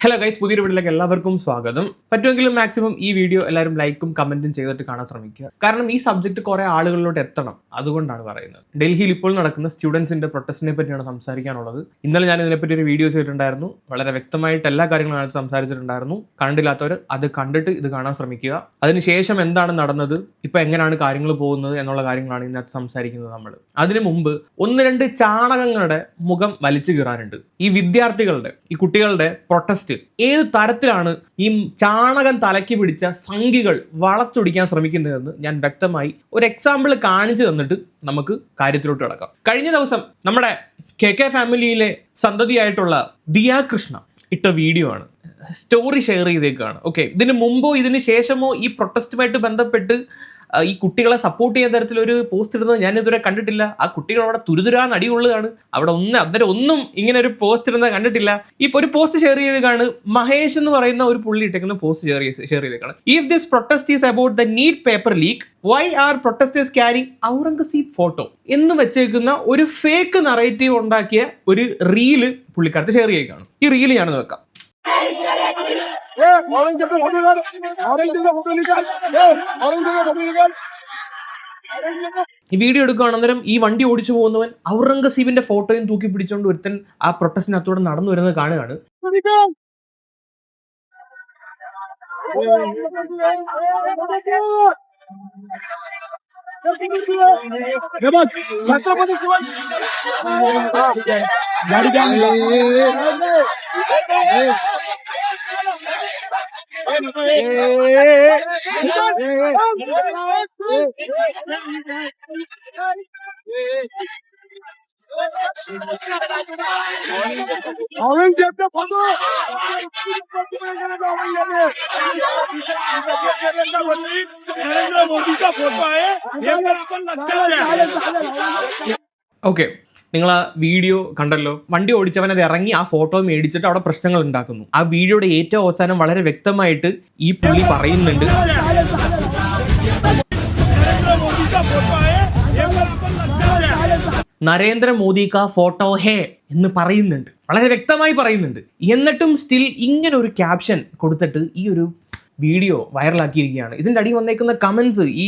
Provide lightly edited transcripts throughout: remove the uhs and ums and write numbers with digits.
Hello guys, പുതിയൊരു വീഡിയോയിലേക്ക് എല്ലാവർക്കും സ്വാഗതം. പറ്റുമെങ്കിലും മാക്സിമം ഈ വീഡിയോ എല്ലാവരും ലൈക്കും കമന്റും ചെയ്തിട്ട് കാണാൻ ശ്രമിക്കുക. കാരണം ഈ സബ്ജക്ട് കുറെ ആളുകളിലോട്ട് എത്തണം, അതുകൊണ്ടാണ് പറയുന്നത്. ഡൽഹിയിൽ ഇപ്പോൾ നടക്കുന്ന സ്റ്റുഡൻസിന്റെ പ്രൊട്ടസ്റ്റിനെ പറ്റിയാണ് സംസാരിക്കാനുള്ളത്. ഇന്നലെ ഞാൻ ഇതിനെപ്പറ്റി ഒരു വീഡിയോ ചെയ്തിട്ടുണ്ടായിരുന്നു. വളരെ വ്യക്തമായിട്ട് എല്ലാ കാര്യങ്ങളും സംസാരിച്ചിട്ടുണ്ടായിരുന്നു. കണ്ടില്ലാത്തവർ അത് കണ്ടിട്ട് ഇത് കാണാൻ ശ്രമിക്കുക. അതിനുശേഷം എന്താണ് നടന്നത്, ഇപ്പൊ എങ്ങനെയാണ് കാര്യങ്ങൾ പോകുന്നത് എന്നുള്ള കാര്യങ്ങളാണ് ഇതിനകത്ത് സംസാരിക്കുന്നത് നമ്മൾ. അതിനു മുമ്പ് ഒന്ന് രണ്ട് ചാണകങ്ങളുടെ മുഖം വലിച്ചു കീറാനുണ്ട്. ഈ വിദ്യാർത്ഥികളുടെ, ഈ കുട്ടികളുടെ പ്രൊട്ടസ്റ്റ് ഏത് തരത്തിലാണ് ഈ ചാണകം തലയ്ക്ക് പിടിച്ച സംഘികൾ വളച്ചൊടിക്കാൻ ശ്രമിക്കുന്നതെന്ന് ഞാൻ വ്യക്തമായി ഒരു എക്സാമ്പിൾ കാണിച്ചു തന്നിട്ട് നമുക്ക് കാര്യത്തിലോട്ട് കിടക്കാം. കഴിഞ്ഞ ദിവസം നമ്മുടെ കെ ഫാമിലിയിലെ സന്തതിയായിട്ടുള്ള ദിയ കൃഷ്ണ ഇട്ട വീഡിയോ ആണ്, സ്റ്റോറി ഷെയർ ചെയ്തേക്കാണ്. ഓക്കെ, ഇതിന് മുമ്പോ ഇതിന് ശേഷമോ ഈ പ്രൊട്ടസ്റ്റുമായിട്ട് ബന്ധപ്പെട്ട് ഈ കുട്ടികളെ സപ്പോർട്ട് ചെയ്യുന്ന തരത്തിലൊരു പോസ്റ്റ് ഇടുന്നത് ഞാൻ ഇതുവരെ കണ്ടിട്ടില്ല. ആ കുട്ടികൾ അവിടെ തുരുതുരാന്ന് അടികൊള്ളുകയാണ്. അവിടെ ഒന്നും ഇങ്ങനെ ഒരു പോസ്റ്റ് ഇടുന്നത് കണ്ടിട്ടില്ല. ഇപ്പൊ ഒരു പോസ്റ്റ് ഷെയർ ചെയ്തേക്കാണ്, മഹേഷ് എന്ന് പറയുന്ന ഒരു പുള്ളി ഇട്ടേക്കുന്ന പോസ്റ്റ് ഷെയർ ചെയ്തേക്കാണ്. If this protest is about the NEET paper leak, why are protesters carrying Aurangzeb photo എന്ന് വെച്ചേക്കുന്ന ഒരു ഫേക്ക് നറേറ്റീവ് ഉണ്ടാക്കിയ ഒരു റീല് പുള്ളിക്കാരത്ത് ഷെയർ ചെയ്തേക്കാണ്. ഈ റീല് ഞാനൊന്ന് വെക്കാം. ഈ വീഡിയോ എടുക്കുകയാണ്. അന്നേരം ഈ വണ്ടി ഓടിച്ചു പോകുന്നവൻ ഔറംഗസീബിന്റെ ഫോട്ടോയും തൂക്കി പിടിച്ചോണ്ട് ഒരുത്തൻ ആ പ്രൊട്ടസ്റ്റിനകത്തൂടെ നടന്നു വരുന്നത് കാണുകയാണ്. ഓക്കെ, നിങ്ങൾ ആ വീഡിയോ കണ്ടല്ലോ. വണ്ടി ഓടിച്ചവൻ അത് ഇറങ്ങി ആ ഫോട്ടോ മേടിച്ചിട്ട് അവിടെ പ്രശ്നങ്ങൾ ഉണ്ടാക്കുന്നു. ആ വീഡിയോയുടെ ഏറ്റവും അവസാനം വളരെ വ്യക്തമായിട്ട് ഈ പുള്ളി പറയുന്നുണ്ട്, നരേന്ദ്രമോദി കാ ഫോട്ടോ ഹേ എന്ന് പറയുന്നുണ്ട്, വളരെ വ്യക്തമായി പറയുന്നുണ്ട്. എന്നിട്ടും സ്റ്റിൽ ഇങ്ങനെ ഒരു ക്യാപ്ഷൻ കൊടുത്തിട്ട് ഈ ഒരു വീഡിയോ വൈറലാക്കിയിരിക്കുകയാണ്. ഇതിന്റെ അടി വന്നേക്കുന്ന കമന്റ്സ് ഈ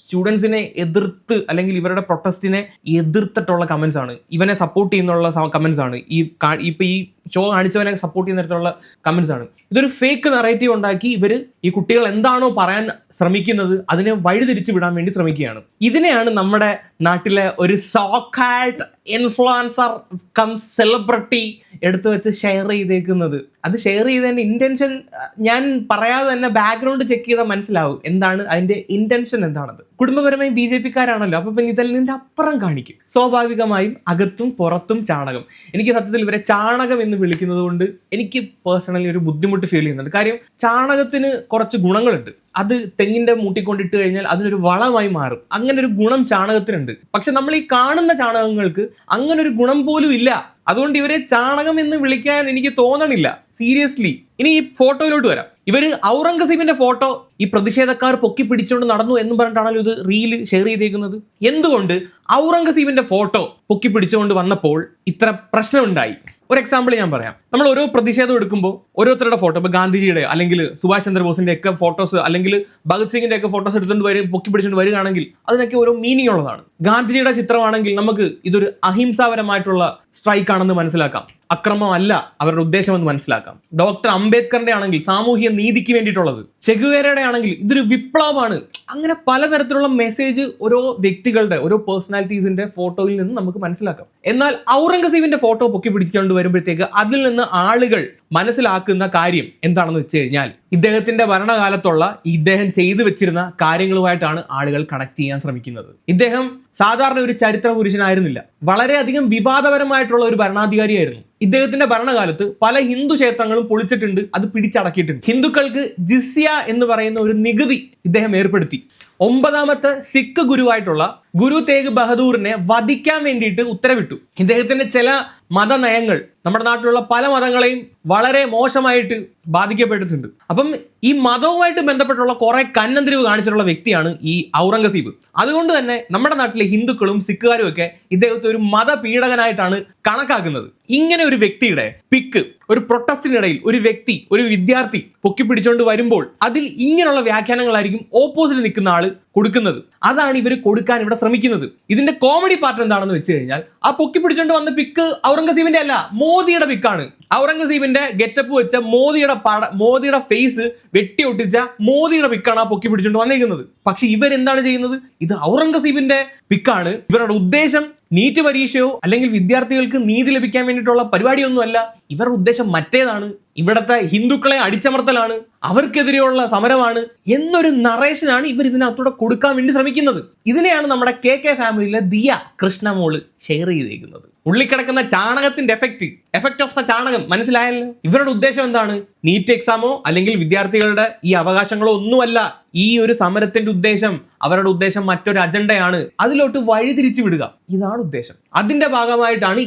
സ്റ്റുഡൻസിനെ എതിർത്ത് അല്ലെങ്കിൽ ഇവരുടെ പ്രൊട്ടസ്റ്റിനെ എതിർത്തിട്ടുള്ള കമന്റ്സ് ആണ്, ഇവനെ സപ്പോർട്ട് ചെയ്യുന്നുള്ള കമന്റ്സ് ആണ്, ഇപ്പൊ ഈ ഷോ കാണിച്ചവനെ സപ്പോർട്ട് ചെയ്യുന്ന തരത്തിലുള്ള കമന്റ്സ് ആണ്. ഇതൊരു ഫേക്ക് നറേറ്റീവ് ഉണ്ടാക്കി ഇവര് ഈ കുട്ടികൾ എന്താണോ പറയാൻ ശ്രമിക്കുന്നത് അതിനെ വഴിതിരിച്ചു വിടാൻ വേണ്ടി ശ്രമിക്കുകയാണ്. ഇതിനെയാണ് നമ്മുടെ നാട്ടിലെ ഒരു സോക്കാൾഡ് ഇൻഫ്ലുവൻസർ കം സെലിബ്രിറ്റി എടുത്തു വെച്ച് ഷെയർ ചെയ്തേക്കുന്നത്. അത് ഷെയർ ചെയ്തതിന്റെ ഇന്റൻഷൻ ഞാൻ പറയാതെ തന്നെ ബാക്ക്ഗ്രൗണ്ട് ചെക്ക് ചെയ്താൽ മനസ്സിലാവും എന്താണ് അതിന്റെ ഇന്റൻഷൻ എന്താണത്. കുടുംബപരമായി BJP-കാരാണല്ലോ, അപ്പൊ പിന്നെ ഇതിൽ നിന്റെ അപ്പുറം കാണിക്കും. സ്വാഭാവികമായും അകത്തും പുറത്തും ചാണകം. എനിക്ക് സത്യത്തിൽ ഇവരെ ചാണകം എന്ന് വിളിക്കുന്നത് കൊണ്ട് എനിക്ക് പേഴ്സണലി ഒരു ബുദ്ധിമുട്ട് ഫീൽ ചെയ്യുന്നുണ്ട്. കാര്യം ചാണകത്തിന് കുറച്ച് ഗുണങ്ങളുണ്ട്. അത് തെങ്ങിന്റെ മൂട്ടിക്കൊണ്ടിട്ട് കഴിഞ്ഞാൽ അതിനൊരു വളമായി മാറും. അങ്ങനെ ഒരു ഗുണം ചാണകത്തിനുണ്ട്. പക്ഷെ നമ്മൾ ഈ കാണുന്ന ചാണകങ്ങൾക്ക് അങ്ങനെ ഒരു ഗുണം പോലും ഇല്ല. അതുകൊണ്ട് ഇവരെ ചാണകം എന്ന് വിളിക്കാൻ എനിക്ക് തോന്നണില്ല, സീരിയസ്ലി. ഇനി ഈ ഫോട്ടോയിലോട്ട് വരാം. ഇവര് ഔറംഗസീബിന്റെ ഫോട്ടോ ഈ പ്രതിഷേധക്കാർ പൊക്കി പിടിച്ചുകൊണ്ട് നടന്നു എന്ന് പറഞ്ഞിട്ടാണല്ലോ ഇത് റീല് ഷെയർ ചെയ്തേക്കുന്നത്. എന്തുകൊണ്ട് ഔറംഗസീബിന്റെ ഫോട്ടോ പൊക്കി പിടിച്ചുകൊണ്ട് വന്നപ്പോൾ ഇത്ര പ്രശ്നമുണ്ടായി? ഒരു എക്സാമ്പിൾ ഞാൻ പറയാം. നമ്മൾ ഓരോ പ്രതിഷേധം എടുക്കുമ്പോൾ ഓരോരുത്തരുടെ ഫോട്ടോ, ഇപ്പൊ ഗാന്ധിജിയുടെ അല്ലെങ്കിൽ സുഭാഷ് ചന്ദ്രബോസിന്റെ ഒക്കെ ഫോട്ടോസ് അല്ലെങ്കിൽ ഭഗത് സിംഗിന്റെ ഒക്കെ ഫോട്ടോസ് എടുത്തുകൊണ്ട് പൊക്കി പിടിച്ചുകൊണ്ട് വരികയാണെങ്കിൽ അതിനൊക്കെ ഓരോ മീനിങ് ഉള്ളതാണ്. ഗാന്ധിജിയുടെ ചിത്രമാണെങ്കിൽ നമുക്ക് ഇതൊരു അഹിംസാപരമായിട്ടുള്ള സ്ട്രൈക്ക് ആണെന്ന് മനസ്സിലാക്കാം, അക്രമമല്ല അവരുടെ ഉദ്ദേശം എന്ന് മനസ്സിലാക്കാം. ഡോക്ടർ അംബേദ്കറിന്റെ ആണെങ്കിൽ സാമൂഹിക നീതിക്ക് വേണ്ടിയിട്ടുള്ളത്, ചെഗുവേരയുടെ ആണെങ്കിൽ ഇതൊരു വിപ്ലവമാണ്. അങ്ങനെ പലതരത്തിലുള്ള മെസ്സേജ് ഓരോ വ്യക്തികളുടെ, ഓരോ പേഴ്സണാലിറ്റീസിന്റെ ഫോട്ടോയിൽ നിന്ന് നമുക്ക് മനസ്സിലാക്കാം. എന്നാൽ ഔറംഗസീബിന്റെ ഫോട്ടോ പൊക്കി പിടിച്ചുകൊണ്ട് വരുമ്പോഴത്തേക്ക് അതിൽ നിന്ന് ആളുകൾ മനസ്സിലാക്കുന്ന കാര്യം എന്താണെന്ന് വെച്ച് കഴിഞ്ഞാൽ ഇദ്ദേഹത്തിന്റെ ഭരണകാലത്തുള്ള ഇദ്ദേഹം ചെയ്തു വെച്ചിരുന്ന കാര്യങ്ങളുമായിട്ടാണ് ആളുകൾ കണക്ട് ചെയ്യാൻ ശ്രമിക്കുന്നത്. ഇദ്ദേഹം സാധാരണ ഒരു ചരിത്ര പുരുഷനായിരുന്നില്ല, വളരെയധികം വിവാദപരമായിട്ടുള്ള ഒരു ഭരണാധികാരിയായിരുന്നു. ഇദ്ദേഹത്തിന്റെ ഭരണകാലത്ത് പല ഹിന്ദു ക്ഷേത്രങ്ങളും പൊളിച്ചിട്ടുണ്ട്, അത് പിടിച്ചടക്കിയിട്ടുണ്ട്. ഹിന്ദുക്കൾക്ക് ജിസ്യ എന്ന് പറയുന്ന ഒരു നികുതി ഇദ്ദേഹം ഏർപ്പെടുത്തി. 9ാമത്തെ സിഖ് ഗുരുവായിട്ടുള്ള ഗുരു തേഗ് ബഹദൂറിനെ വധിക്കാൻ വേണ്ടിയിട്ട് ഉത്തരവിട്ടു. ഇദ്ദേഹത്തിന്റെ ചില മതനയങ്ങൾ നമ്മുടെ നാട്ടിലുള്ള പല മതങ്ങളെയും വളരെ മോശമായിട്ട് ബാധിക്കപ്പെട്ടിട്ടുണ്ട്. അപ്പം ഈ മതവുമായിട്ട് ബന്ധപ്പെട്ടുള്ള കുറെ കന്നന്തിരിവ് കാണിച്ചിട്ടുള്ള വ്യക്തിയാണ് ഈ ഔറംഗസീബ്. അതുകൊണ്ട് തന്നെ നമ്മുടെ നാട്ടിലെ ഹിന്ദുക്കളും സിഖുകാരും ഒക്കെ ഇദ്ദേഹത്തെ ഒരു മതപീഡകനായിട്ടാണ് കണക്കാക്കുന്നത്. ഇങ്ങനെ ഒരു വ്യക്തിയുടെ പിക്ക് ഒരു പ്രൊട്ടസ്റ്റിനിടയിൽ ഒരു വ്യക്തി, ഒരു വിദ്യാർത്ഥി പൊക്കി പിടിച്ചുകൊണ്ട് വരുമ്പോൾ അതിൽ ഇങ്ങനെയുള്ള വ്യാഖ്യാനങ്ങളായിരിക്കും ഓപ്പോസിറ്റ് നിൽക്കുന്ന ആള് കൊടുക്കുന്നത്. അതാണ് ഇവർ കൊടുക്കാൻ ഇവിടെ ശ്രമിക്കുന്നത്. ഇതിന്റെ കോമഡി പാർട്ട് എന്താണെന്ന് വെച്ച് കഴിഞ്ഞാൽ, ആ പൊക്കി പിടിച്ചുകൊണ്ട് വന്ന പിക്ക് ഔറംഗസീബിന്റെ അല്ല, മോദിയുടെ പിക്കാണ്. ഔറംഗസീബിന്റെ ഗെറ്റപ്പ് വെച്ച മോദിയുടെ ഫേസ് വെട്ടി ഒട്ടിച്ച മോദിയുടെ പിക്കാണ് ആ പൊക്കി പിടിച്ചുകൊണ്ട് വന്നിരിക്കുന്നത്. പക്ഷെ ഇവരെന്താണ് ചെയ്യുന്നത്? ഇത് ഔറംഗസീബിന്റെ പിക്കാണ്. ഇവരുടെ ഉദ്ദേശം നീറ്റ് പരീക്ഷയോ അല്ലെങ്കിൽ വിദ്യാർത്ഥികൾക്ക് നീതി ലഭിക്കാൻ വേണ്ടിയിട്ടുള്ള പരിപാടിയൊന്നുമല്ല. ഇവരുടെ ഉദ്ദേശം മറ്റേതാണ്. ഇവിടത്തെ ഹിന്ദുക്കളെ അടിച്ചമർത്തലാണ്, അവർക്കെതിരെയുള്ള സമരമാണ് എന്നൊരു നറേഷനാണ് ഇവർ ഇതിനകത്തൂടെ കൊടുക്കാൻ വേണ്ടി ശ്രമിക്കുന്നത്. ഇതിനെയാണ് നമ്മുടെ കെ ഫാമിലിയിലെ ദിയ കൃഷ്ണമോള് ഷെയർ ചെയ്തേക്കുന്നത്. ഉള്ളിക്കിടക്കുന്ന ചാണകത്തിന്റെ എഫക്ട് ഓഫ് ദ ചാണകം മനസ്സിലായല്ലോ. ഇവരുടെ ഉദ്ദേശം എന്താണ്? നീറ്റ് എക്സാമോ അല്ലെങ്കിൽ വിദ്യാർത്ഥികളുടെ ഈ അവകാശങ്ങളോ ഒന്നുമല്ല ഈ ഒരു സമരത്തിന്റെ ഉദ്ദേശം. അവരുടെ ഉദ്ദേശം മറ്റൊരു അജണ്ടയാണ്. അതിലോട്ട് വഴിതിരിച്ചു വിടുക, ഇതാണ് ഉദ്ദേശം. അതിന്റെ ഭാഗമായിട്ടാണ്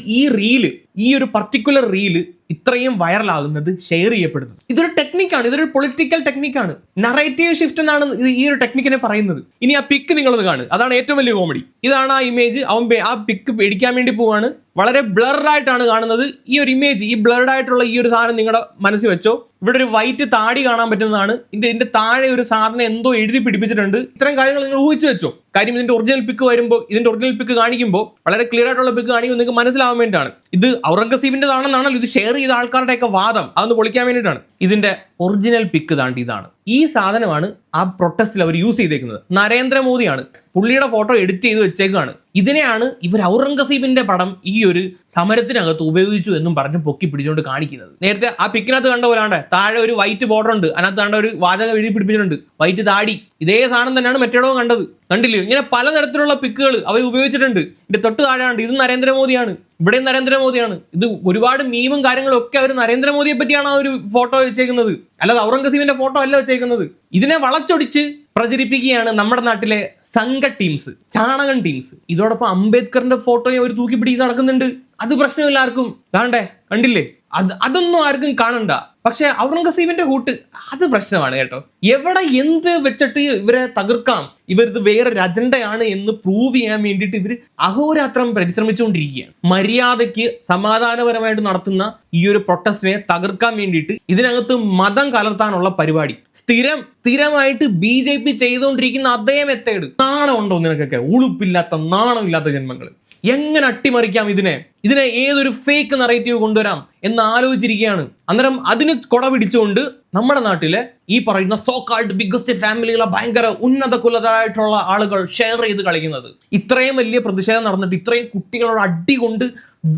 ഈ ഒരു പർട്ടിക്കുലർ റീല് ഇത്രയും വൈറലാകുന്നത്, ഷെയർ ചെയ്യപ്പെടുന്നത്. ഇതൊരു ടെക്നിക്കാണ്, ഇതൊരു പൊളിറ്റിക്കൽ ടെക്നിക്കാണ്. നറേറ്റീവ് ഷിഫ്റ്റ് എന്നാണ് ഈ ഒരു ടെക്നിക്കിനെ പറയുന്നത്. ഇനി ആ പിക്ക് നിങ്ങളത് കാണുക, അതാണ് ഏറ്റവും വലിയ കോമഡി. ഇതാണ് ആ ഇമേജ്. ആ പിക്ക് പേടിക്കാൻ വേണ്ടി പോവാണ്. വളരെ ബ്ലർഡായിട്ടാണ് കാണുന്നത് ഈ ഒരു ഇമേജ്. ഈ ബ്ലർഡ് ആയിട്ടുള്ള ഈ ഒരു സാധനം നിങ്ങളുടെ മനസ്സിൽ വെച്ചോ. ഇവിടെ ഒരു വൈറ്റ് താടി കാണാൻ പറ്റുന്നതാണ്. ഇതിന്റെ താഴെ ഒരു സാധനം എന്തോ എഴുതി പിടിപ്പിച്ചിട്ടുണ്ട്. ഇത്തരം കാര്യങ്ങൾ നിങ്ങൾ ഊഹിച്ചു വെച്ചോ. കാര്യം ഇതിന്റെ ഒറിജിനൽ പിക്ക് വരുമ്പോൾ, ഇതിന്റെ ഒറിജിനൽ പിക്ക് കാണിക്കുമ്പോൾ, വളരെ ക്ലിയർ ആയിട്ടുള്ള പിക്ക് കാണിക്കുമ്പോൾ നിങ്ങൾക്ക് മനസ്സിലാവാൻ വേണ്ടിയിട്ടാണ്. ഇത് ഔറംഗസീബിന്റെതാണെന്നാണല്ലോ ഇത് ഷെയർ ചെയ്ത ആൾക്കാരുടെയൊക്കെ വാദം. അതൊന്ന് പൊളിക്കാൻ വേണ്ടിയിട്ടാണ്. ഇതിന്റെ ഒറിജിനൽ പിക്ക് താണ്ടി ഇതാണ്. ഈ സാധനമാണ് ആ പ്രൊട്ടസ്റ്റിൽ അവർ യൂസ് ചെയ്തേക്കുന്നത്. നരേന്ദ്രമോദിയാണ്, പുള്ളിയുടെ ഫോട്ടോ എഡിറ്റ് ചെയ്ത് വെച്ചേക്കാണ്. ഇതിനെയാണ് ഇവർ ഔറംഗസീബിന്റെ പടം ഈ ഒരു സമരത്തിനകത്ത് ഉപയോഗിച്ചു എന്നും പറഞ്ഞ് പൊക്കി പിടിച്ചുകൊണ്ട് കാണിക്കുന്നത്. നേരത്തെ ആ പിക്കിനകത്ത് കണ്ട പോലാണ്ട് താഴെ ഒരു വൈറ്റ് ബോർഡർ ഉണ്ട്, അതിനകത്ത് കണ്ട ഒരു വാചകം എഴുതി പിടിപ്പിച്ചിട്ടുണ്ട്, വൈറ്റ് താടി. ഇതേ സാധനം തന്നെയാണ് മറ്റേടവും കണ്ടത്. കണ്ടില്ലേ? ഇങ്ങനെ പലതരത്തിലുള്ള പിക്കുകൾ അവർ ഉപയോഗിച്ചിട്ടുണ്ട്. ഇതിന്റെ തൊട്ട് താഴെയാണ് ഇത് നരേന്ദ്രമോദിയാണ്, ഇവിടെയും നരേന്ദ്രമോദിയാണ്. ഇത് ഒരുപാട് മീമും കാര്യങ്ങളും ഒക്കെ അവർ നരേന്ദ്രമോദിയെ പറ്റിയാണ് ആ ഒരു ഫോട്ടോ വെച്ചേക്കുന്നത്, അല്ലാതെ ഔറംഗസീബിന്റെ ഫോട്ടോ അല്ല വെച്ചേക്കുന്നത്. ഇതിനെ വളച്ചൊടിച്ച് പ്രചരിപ്പിക്കുകയാണ് നമ്മുടെ നാട്ടിലെ സംഘ ടീംസ്, ചാണകൻ ടീംസ്. ഇതോടൊപ്പം അംബേദ്കറിന്റെ ഫോട്ടോയും അവർ തൂക്കി പിടിച്ച് നടക്കുന്നുണ്ട്. അത് പ്രശ്നമില്ല ആർക്കും. കാണണ്ടേ? കണ്ടില്ലേ? അതൊന്നും ആർക്കും കാണണ്ട. പക്ഷെ ഔറംഗസീബിന്റെ കൂട്ട് അത് പ്രശ്നമാണ് കേട്ടോ. എവിടെ എന്ത് വെച്ചിട്ട് ഇവരെ തകർക്കാം, ഇവരിത് വേറൊരു അജണ്ടയാണ് എന്ന് പ്രൂവ് ചെയ്യാൻ വേണ്ടിയിട്ട് ഇവർ അഹോരാത്രം പരിശ്രമിച്ചുകൊണ്ടിരിക്കുകയാണ്. മര്യാദയ്ക്ക് സമാധാനപരമായിട്ട് നടത്തുന്ന ഈ ഒരു പ്രൊട്ടസ്റ്റിനെ തകർക്കാൻ വേണ്ടിയിട്ട് ഇതിനകത്ത് മതം കലർത്താനുള്ള പരിപാടി സ്ഥിരമായിട്ട് BJP ചെയ്തുകൊണ്ടിരിക്കുന്ന അതേ മെത്തേഡ്. നാണമുണ്ടോ നിനക്കൊക്കെ? ഉളുപ്പില്ലാത്ത നാണമില്ലാത്ത ജന്മങ്ങൾ. എങ്ങനെ അട്ടിമറിക്കാം ഇതിനെ ഏതൊരു ഫേക്ക് നറേറ്റീവ് കൊണ്ടുവരാം എന്ന് ആലോചിച്ചിരിക്കുകയാണ്. അന്നേരം അതിന് കൊട പിടിച്ചുകൊണ്ട് നമ്മുടെ നാട്ടിലെ ഈ പറയുന്ന സോ കാൾഡ് ബിഗ്ഗസ്റ്റ് ഫാമിലികളെ ഭയങ്കര ഉന്നത കുലതായിട്ടുള്ള ആളുകൾ ഷെയർ ചെയ്ത് കളിക്കുന്നത്. ഇത്രയും വലിയ പ്രതിഷേധം നടന്നിട്ട്, ഇത്രയും കുട്ടികളോട് അടി കൊണ്ട്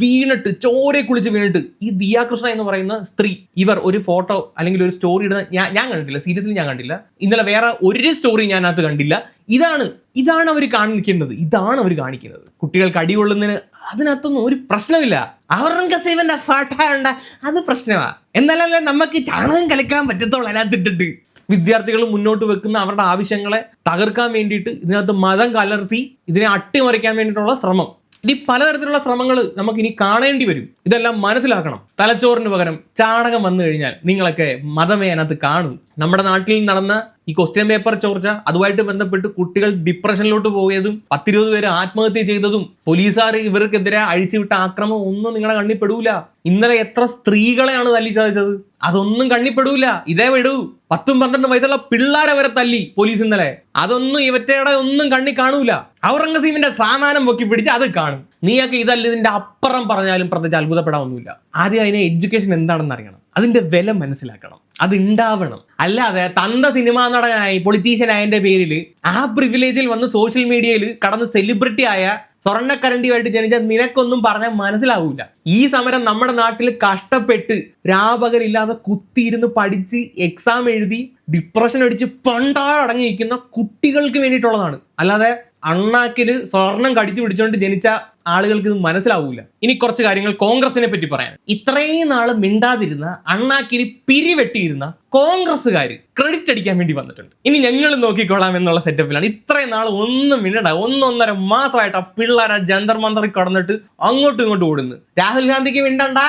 വീണിട്ട്, ചോരെ കുളിച്ച് വീണിട്ട്, ഈ ദിയ കൃഷ്ണ എന്ന് പറയുന്ന സ്ത്രീ ഇവർ ഒരു ഫോട്ടോ അല്ലെങ്കിൽ ഒരു സ്റ്റോറി ഇടുന്ന ഞാൻ കണ്ടില്ല. സീരിയസ്ലി ഞാൻ കണ്ടില്ല. ഇന്നലെ വേറെ ഒരു സ്റ്റോറി ഞാൻ അതിനകത്ത് കണ്ടില്ല. ഇതാണ് അവർ കാണിക്കുന്നത്. കുട്ടികൾക്ക് അടി കൊള്ളുന്നതിന് അതിനകത്തൊന്നും ഒരു പ്രശ്നമില്ല. ഔറംഗസീബിന്റെ ഫോട്ടോ ഉണ്ട്, അത് പ്രശ്നമാണ്. എന്നാലല്ലേ നമുക്ക് ചാണകം കളിക്കാൻ പറ്റത്തുള്ളൂ. അതിനകത്തിട്ടിട്ട് വിദ്യാർത്ഥികൾ മുന്നോട്ട് വെക്കുന്ന അവരുടെ ആവശ്യങ്ങളെ തകർക്കാൻ വേണ്ടിയിട്ട് ഇതിനകത്ത് മതം കലർത്തി ഇതിനെ അട്ടിമറിക്കാൻ വേണ്ടിയിട്ടുള്ള ശ്രമം. ഇനി പലതരത്തിലുള്ള ശ്രമങ്ങൾ നമുക്ക് ഇനി കാണേണ്ടി വരും. ഇതെല്ലാം മനസ്സിലാക്കണം. തലച്ചോറിന് പകരം ചാണകം വന്നു കഴിഞ്ഞാൽ നിങ്ങളൊക്കെ മതമേ അതിനകത്ത് കാണും. നമ്മുടെ നാട്ടിൽ നടന്ന ഈ ക്വസ്റ്റ്യൻ പേപ്പർ ചോർച്ച, അതുമായിട്ട് ബന്ധപ്പെട്ട് കുട്ടികൾ ഡിപ്രഷനിലോട്ട് പോയതും 10-20 പേര് ആത്മഹത്യ ചെയ്തതും പോലീസുകാർ ഇവർക്കെതിരെ അഴിച്ചുവിട്ട ആക്രമം ഒന്നും നിങ്ങളുടെ കണ്ണിപ്പെടൂല. ഇന്നലെ എത്ര സ്ത്രീകളെയാണ് തല്ലി ചതച്ചത്? അതൊന്നും കണ്ണിപ്പെടൂല. ഇതേ വിടൂ. 10-12 വയസ്സുള്ള പിള്ളേരെ വരെ തല്ലി പോലീസ് ഇന്നലെ. അതൊന്നും ഇവറ്റയുടെ ഒന്നും കണ്ണി കാണൂല. ഔറംഗസീബിന്റെ സാമാനം പൊക്കി പിടിച്ച് അത് കാണും. നീയൊക്കെ ഇതല്ല ഇതിന്റെ അപ്പുറം പറഞ്ഞാലും പ്രത്യേകിച്ച് അത്ഭുതപ്പെടാനൊന്നുമില്ല. ആദ്യം അതിനെ എഡ്യൂക്കേഷൻ എന്താണെന്ന് അറിയണം, അതിന്റെ വില മനസ്സിലാക്കണം, അത് ഉണ്ടാവണം. അല്ലാതെ തന്ത സിനിമാ നടനായി പൊളിറ്റീഷ്യനായതിന്റെ പേരിൽ ആ പ്രിവിലേജിൽ വന്ന് സോഷ്യൽ മീഡിയയിൽ കടന്ന് സെലിബ്രിറ്റി ആയ സ്വർണ്ണക്കരണ്ടിയുമായിട്ട് ജനിച്ച നിനക്കൊന്നും പറഞ്ഞാൽ മനസ്സിലാവൂല. ഈ സമരം നമ്മുടെ നാട്ടിൽ കഷ്ടപ്പെട്ട് രാപകലില്ലാതെ കുത്തിയിരുന്ന് പഠിച്ച് എക്സാം എഴുതി ഡിപ്രഷൻ അടിച്ച് പണ്ടാടങ്ങിയിരിക്കുന്ന കുട്ടികൾക്ക് വേണ്ടിയിട്ടുള്ളതാണ്. അല്ലാതെ അണ്ണാക്കില് സ്വർണം കടിച്ചു പിടിച്ചോണ്ട് ജനിച്ച ആളുകൾക്ക് ഇത് മനസ്സിലാവൂല. ഇനി കുറച്ച് കാര്യങ്ങൾ കോൺഗ്രസിനെ പറ്റി പറയാൻ. ഇത്രയും നാള് മിണ്ടാതിരുന്ന, അണ്ണാക്കിന് പിരിവെട്ടിയിരുന്ന കോൺഗ്രസ്സുകാർ ക്രെഡിറ്റ് അടിക്കാൻ വേണ്ടി വന്നിട്ടുണ്ട്. ഇനി ഞങ്ങൾ നോക്കിക്കൊള്ളാം എന്നുള്ള സെറ്റപ്പിലാണ്. ഇത്രയും നാൾ ഒന്നും മിണ്ടണ്ട, 1.5 മാസമായിട്ട് ആ പിള്ളേരെ ജന്തർ മന്തറിൽ കടന്നിട്ട് അങ്ങോട്ടും ഇങ്ങോട്ടും ഓടുന്നു. രാഹുൽ ഗാന്ധിക്ക് മിണ്ടണ്ട,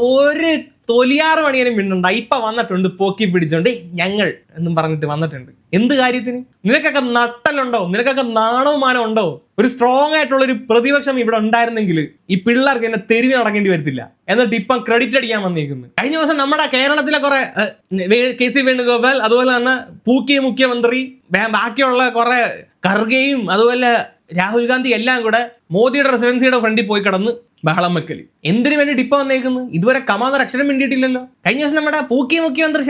ഒരു തൊലിയാറ് മണിയനും മിണ്ടുണ്ട. ഇപ്പൊ വന്നിട്ടുണ്ട് പോക്കി പിടിച്ചോണ്ട് ഞങ്ങൾ എന്നും പറഞ്ഞിട്ട് വന്നിട്ടുണ്ട്. എന്ത് കാര്യത്തിന്? നിനക്കൊക്കെ നട്ടലുണ്ടോ? നിനക്കൊക്കെ നാണവും മാനം ഉണ്ടോ? ഒരു സ്ട്രോങ് ആയിട്ടുള്ള ഒരു പ്രതിപക്ഷം ഇവിടെ ഉണ്ടായിരുന്നെങ്കിൽ ഈ പിള്ളേർക്ക് എന്നെ തെരുവ് നടക്കേണ്ടി വരത്തില്ല. എന്നിട്ട് ഇപ്പം ക്രെഡിറ്റ് അടിക്കാൻ വന്നേക്കുന്നു. കഴിഞ്ഞ ദിവസം നമ്മുടെ കേരളത്തിലെ കുറെ കെ സി വേണുഗോപാൽ, അതുപോലെ തന്നെ പൂക്കി മുഖ്യമന്ത്രി, ബാക്കിയുള്ള കുറെ ഖർഗെയും അതുപോലെ രാഹുൽ ഗാന്ധി എല്ലാം കൂടെ മോദിയുടെ റെസിഡൻസിയുടെ ഫ്രണ്ടിൽ പോയി കിടന്ന് ബഹളം വെക്കല്. എന്തിനു വേണ്ടിയിട്ട് ഇപ്പൊ വന്നേക്കുന്നു? ഇതുവരെ കമാന്നൊരു അക്ഷരം വേണ്ടിയിട്ടില്ലല്ലോ. കഴിഞ്ഞ ദിവസം നമ്മുടെ പൂക്കി മുഖ്യമന്ത്രി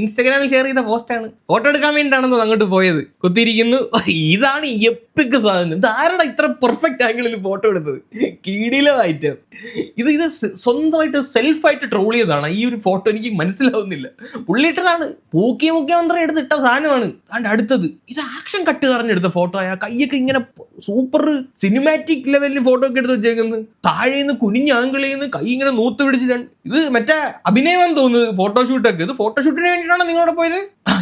ഇൻസ്റ്റാഗ്രാമിൽ ഷെയർ ചെയ്ത പോസ്റ്റാണ്. ഫോട്ടോ എടുക്കാൻ വേണ്ടിയിട്ടാണെന്ന് അങ്ങോട്ട് പോയത്. കുത്തിയിരിക്കുന്നു. ഇതാണ് എപ്പിക് സാധനം. ഇത് ആരുടെ ഇത്ര പെർഫെക്റ്റ് ആംഗിളിൽ ഫോട്ടോ എടുത്തത്? കീടിലമായിട്ട് ഇത് സ്വന്തമായിട്ട് സെൽഫായിട്ട് ട്രോൾ ചെയ്തതാണ്. ഈ ഒരു ഫോട്ടോ എനിക്ക് മനസ്സിലാവുന്നില്ല. പുള്ളിയിട്ടതാണ്. പൂക്കി മുഖ്യമന്ത്രി എടുത്തിട്ട സാധനമാണ്. അതുകൊണ്ട് അടുത്തത് ഇത് ആക്ഷൻ കട്ട് പറഞ്ഞെടുത്ത ഫോട്ടോ ആയ കൈയൊക്കെ ഇങ്ങനെ സൂപ്പർ സിനിമാറ്റിക് ലെവലിൽ ഫോട്ടോ ഒക്കെ എടുത്ത് വെച്ചേക്കുന്നത്. താഴേന്ന് കുനിഞ്ഞ ആംഗിളിൽ നിന്ന് കൈ ഇങ്ങനെ നൂത്ത് പിടിച്ചിട്ടാണ്. ഇത് മറ്റേ അഭിനയം തോന്നുന്നത് ഫോട്ടോഷൂട്ടൊക്കെ. ഇത് ഫോട്ടോഷൂട്ടിന് വേണ്ടിയിട്ടാണ് നിങ്ങളോട് പോയത്?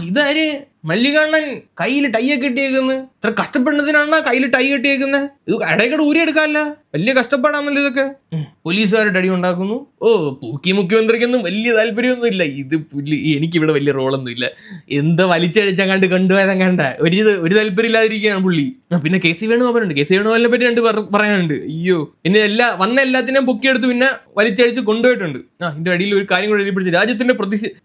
ഇതാര്? മല്ലികണ്ണൻ കയ്യിൽ ടൈ ഒക്കെ ഇട്ടിയേക്കുന്നത്. ഇത്ര കഷ്ടപ്പെടുന്നതിനാണ് കയ്യിൽ ടൈ കെട്ടിയേക്കുന്നത്. ഇത് ഇടയ്ക്കടെ ഊരിയെടുക്കാല്ല. വലിയ കഷ്ടപ്പാടാണല്ലോ ഇതൊക്കെ. പോലീസുകാരുടെ അടി ഉണ്ടാക്കുന്നു. ഓ, പൂക്കി മുഖ്യമന്ത്രിക്കൊന്നും വലിയ താല്പര്യമൊന്നും ഇല്ല. ഇത് എനിക്കിവിടെ വലിയ റോളൊന്നും ഇല്ല. എന്താ വലിച്ചഴിച്ചങ്ങാണ്ട് കൊണ്ടുപോയതങ്ങാണ്ട ഒരു താല്പര്യം ഇല്ലാതിരിക്കുകയാണ് പുള്ളി. പിന്നെ കെ സി വേണുഗോപാലുണ്ട്. കെ സി വേണുഗോപാലിനെ പറ്റി പറയാനുണ്ട്. അയ്യോ, പിന്നെ വന്ന എല്ലാത്തിനെയും പൊക്കിയെടുത്ത് പിന്നെ വലിച്ചഴിച്ച് കൊണ്ടുപോയിട്ടുണ്ട്. ഇതിന്റെ അടിയിൽ ഒരു കാര്യം കൂടെ എഴുതിപ്പിടിച്ചു. രാജ്യത്തിന്റെ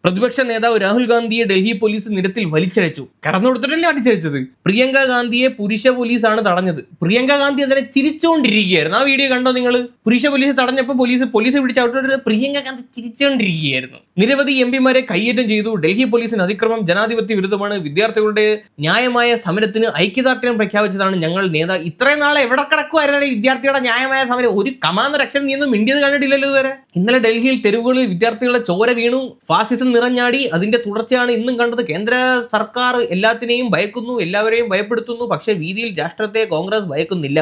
പ്രതിപക്ഷ നേതാവ് രാഹുൽ ഗാന്ധിയെ ഡൽഹി പോലീസ് നിരത്തിൽ വലിച്ചഴിച്ചു. കടന്നു കൊടുത്തിട്ടല്ലേ അടിച്ചഴിച്ചത്. പ്രിയങ്ക ഗാന്ധിയെ പുരുഷ പോലീസാണ് തടഞ്ഞത്. പ്രിയങ്ക ഗാന്ധി അതിനെ ചിരിച്ചുകൊണ്ടിരിക്കുകയായിരുന്നു. ആ വീഡിയോ കണ്ടോ നിങ്ങൾ? പുരുഷ പോലീസ് തടഞ്ഞപ്പോൾ പോലീസ് പിടിച്ചവിട്ടോട്ട് പ്രിയങ്ക ഗാന്ധി ചിരിച്ചുകൊണ്ടിരിക്കുകയായിരുന്നു. നിരവധി എംപിമാരെ കയ്യേറ്റം ചെയ്തു. ഡൽഹി പോലീസിന് അതിക്രമം ജനാധിപത്യ വിരുദ്ധമാണ്. വിദ്യാർത്ഥികളുടെ ന്യായമായ സമരത്തിന് ഐക്യദാർഢ്യം പ്രഖ്യാപിച്ചതാണ് ഞങ്ങൾ നേതാവ്. ഇത്രയും നാളെ എവിടെ കിടക്കുമായിരുന്നു വിദ്യാർത്ഥികളുടെ ന്യായമായ സമരം? ഒരു കമാന്ന രക്ഷ നീ ഒന്നും മിണ്ടിയത് കണ്ടിട്ടില്ലല്ലോ ഇതുവരെ. ഇന്നലെ ഡൽഹിയിൽ തെരുവുകളിൽ വിദ്യാർത്ഥികളുടെ ചോര വീണു. ഫാസിസം നിറഞ്ഞാടി. അതിന്റെ തുടർച്ചയാണ് ഇന്നും കണ്ടത്. കേന്ദ്ര സർക്കാർ എല്ലാത്തിനെയും ഭയക്കുന്നു, എല്ലാവരെയും ഭയപ്പെടുത്തുന്നു. പക്ഷെ വീതിയിൽ രാഷ്ട്രത്തെ കോൺഗ്രസ് ഭയക്കുന്നില്ല.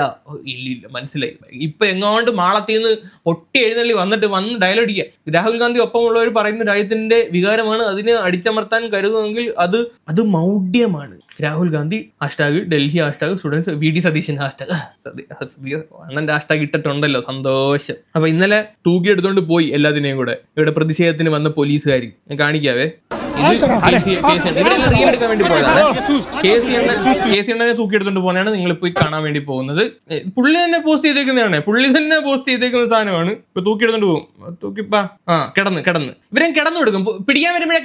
ഇല്ല, മനസ്സിലായി. ഇപ്പൊ എങ്ങോണ്ട് മാളത്തിൽ നിന്ന് പൊട്ടി എഴുന്നള്ളി വന്ന് ഡയലോഗിക്കുക. രാഹുൽ ഗാന്ധി ഒപ്പമുള്ളവർ പറയുന്ന രാജ്യത്തിന്റെ വികാരമാണ്. അതിനെ അടിച്ചമർത്താൻ കരുതുമെങ്കിൽ അത് മൗഢ്യമാണ്. Rahul Gandhi hashtag, Delhi hashtag, students, V D Satheesan hashtag. അണ്ണന്റെ ഹാഷ്ടാഗ് ഇട്ടിട്ടുണ്ടല്ലോ, സന്തോഷം. അപ്പൊ ഇന്നലെ തൂക്കി എടുത്തോണ്ട് പോയി എല്ലാത്തിനെയും കൂടെ. ഇവിടെ പ്രതിഷേധത്തിന് വന്ന പോലീസുകാർ ഞാൻ കാണിക്കാവേ. ഇവരെല്ലാം റീൽ എടുക്കാൻ വേണ്ടി പോയതാണ്. കേസിനെ തൂക്കിയെടുത്തോണ്ട് പോകുന്നതാണ് നിങ്ങൾ പോയി കാണാൻ വേണ്ടി പോകുന്നത്. പുള്ളി തന്നെ പോസ്റ്റ് ചെയ്തേക്കുന്ന സാധനമാണ്. ഇപ്പൊ തൂക്കിയെടുത്തോണ്ട് പോകും. തൂക്കിപ്പാ കിടന്ന് ഇവരെ കിടന്നെടുക്കും. പിടിക്കാൻ വരുമ്പോഴേ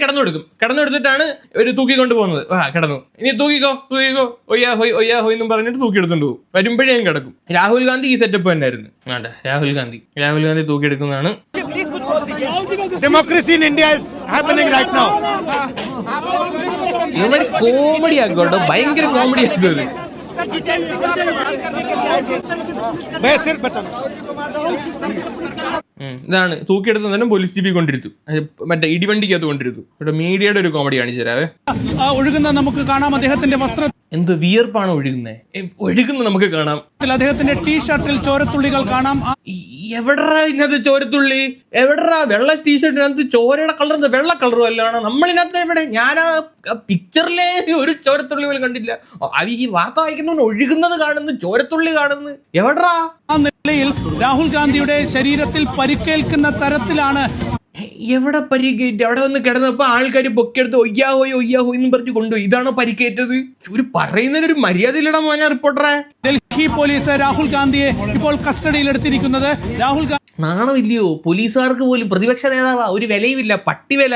കിടന്നെടുത്തിട്ടാണ് ഇവര് തൂക്കിക്കൊണ്ട് പോകുന്നത്. കിടന്നു, ഇനി തൂക്കിക്കോ ഒയ്യാ ഹോയ് എന്നും പറഞ്ഞിട്ട് തൂക്കിയെടുത്തോണ്ട് പോകും. വരുമ്പോഴേ കിടക്കും. രാഹുൽ ഗാന്ധി ഈ സെറ്റപ്പ് തന്നെയായിരുന്നു. രാഹുൽ ഗാന്ധി തൂക്കിയെടുക്കുന്നതാണ്. Democracy in India is happening right now. ഇവര് കോമഡി ആക്കോട്ടോ, ഭയങ്കര കോമഡി ആക്കും. ഇതാണ് തൂക്കിയെടുത്ത് പോലീസ് ജീപ്പി കൊണ്ടിരുത്തു. മറ്റേ ഇടിവണ്ടിക്കകത്ത് കൊണ്ടിരുത്തു. ഇവിടെ മീഡിയയുടെ ഒരു കോമഡി കാണിച്ചു തരാവേ. ഒഴുകുന്ന നമുക്ക് കാണാം അദ്ദേഹത്തിന്റെ വസ്ത്രം. എന്ത് വിയർപ്പാണ് ഒഴുകുന്നത് നമുക്ക് കാണാം. അദ്ദേഹത്തിന്റെ ടീഷർട്ടിൽ ചോരത്തുള്ളികൾ കാണാം. എവിടാ ഇതിനകത്ത് ചോരത്തുള്ളി? എവിടാ? വെള്ള ടീഷർട്ടിനകത്ത് ചോരയുടെ കളർ വെള്ള കളറും അല്ലാണ്. നമ്മളിനകത്ത് എവിടെ? ഞാൻ ആ പിക്ചറിലെ ഒരു ചോരത്തുള്ളി പോലും കണ്ടില്ല. അത് ഈ വാർത്ത വായിക്കുന്നവന് ഒഴുകുന്നത് കാണുന്നു, ചോരത്തുള്ളി കാണുന്നു. എവിടാ? ആ നിലയിൽ രാഹുൽ ഗാന്ധിയുടെ ശരീരത്തിൽ പരിക്കേൽക്കുന്ന തരത്തിലാണ്. എവിടെ പരിക്കേറ്റ്? അവിടെ വന്ന് കിടന്നപ്പോ ആൾക്കാർ പൊക്കിയെടുത്ത് ഒയ്യാ ഹോയ് എന്ന് പറഞ്ഞു കൊണ്ടുപോയി. ഇതാണോ പരിക്കേറ്റത്? ഒരു പറയുന്നതിനൊരു മര്യാദ ഇല്ലടാ മോനെ റിപ്പോർട്ടറെ. ഡൽഹി പോലീസ് രാഹുൽ ഗാന്ധിയെ ഇപ്പോൾ കസ്റ്റഡിയിൽ എടുത്തിരിക്കുന്നത്. രാഹുൽ ഗാന്ധി നാണമില്ലയോ പോലീസുകാർക്ക് പോലും? പ്രതിപക്ഷ നേതാവാ, ഒരു വിലയുമില്ല, പട്ടിവില.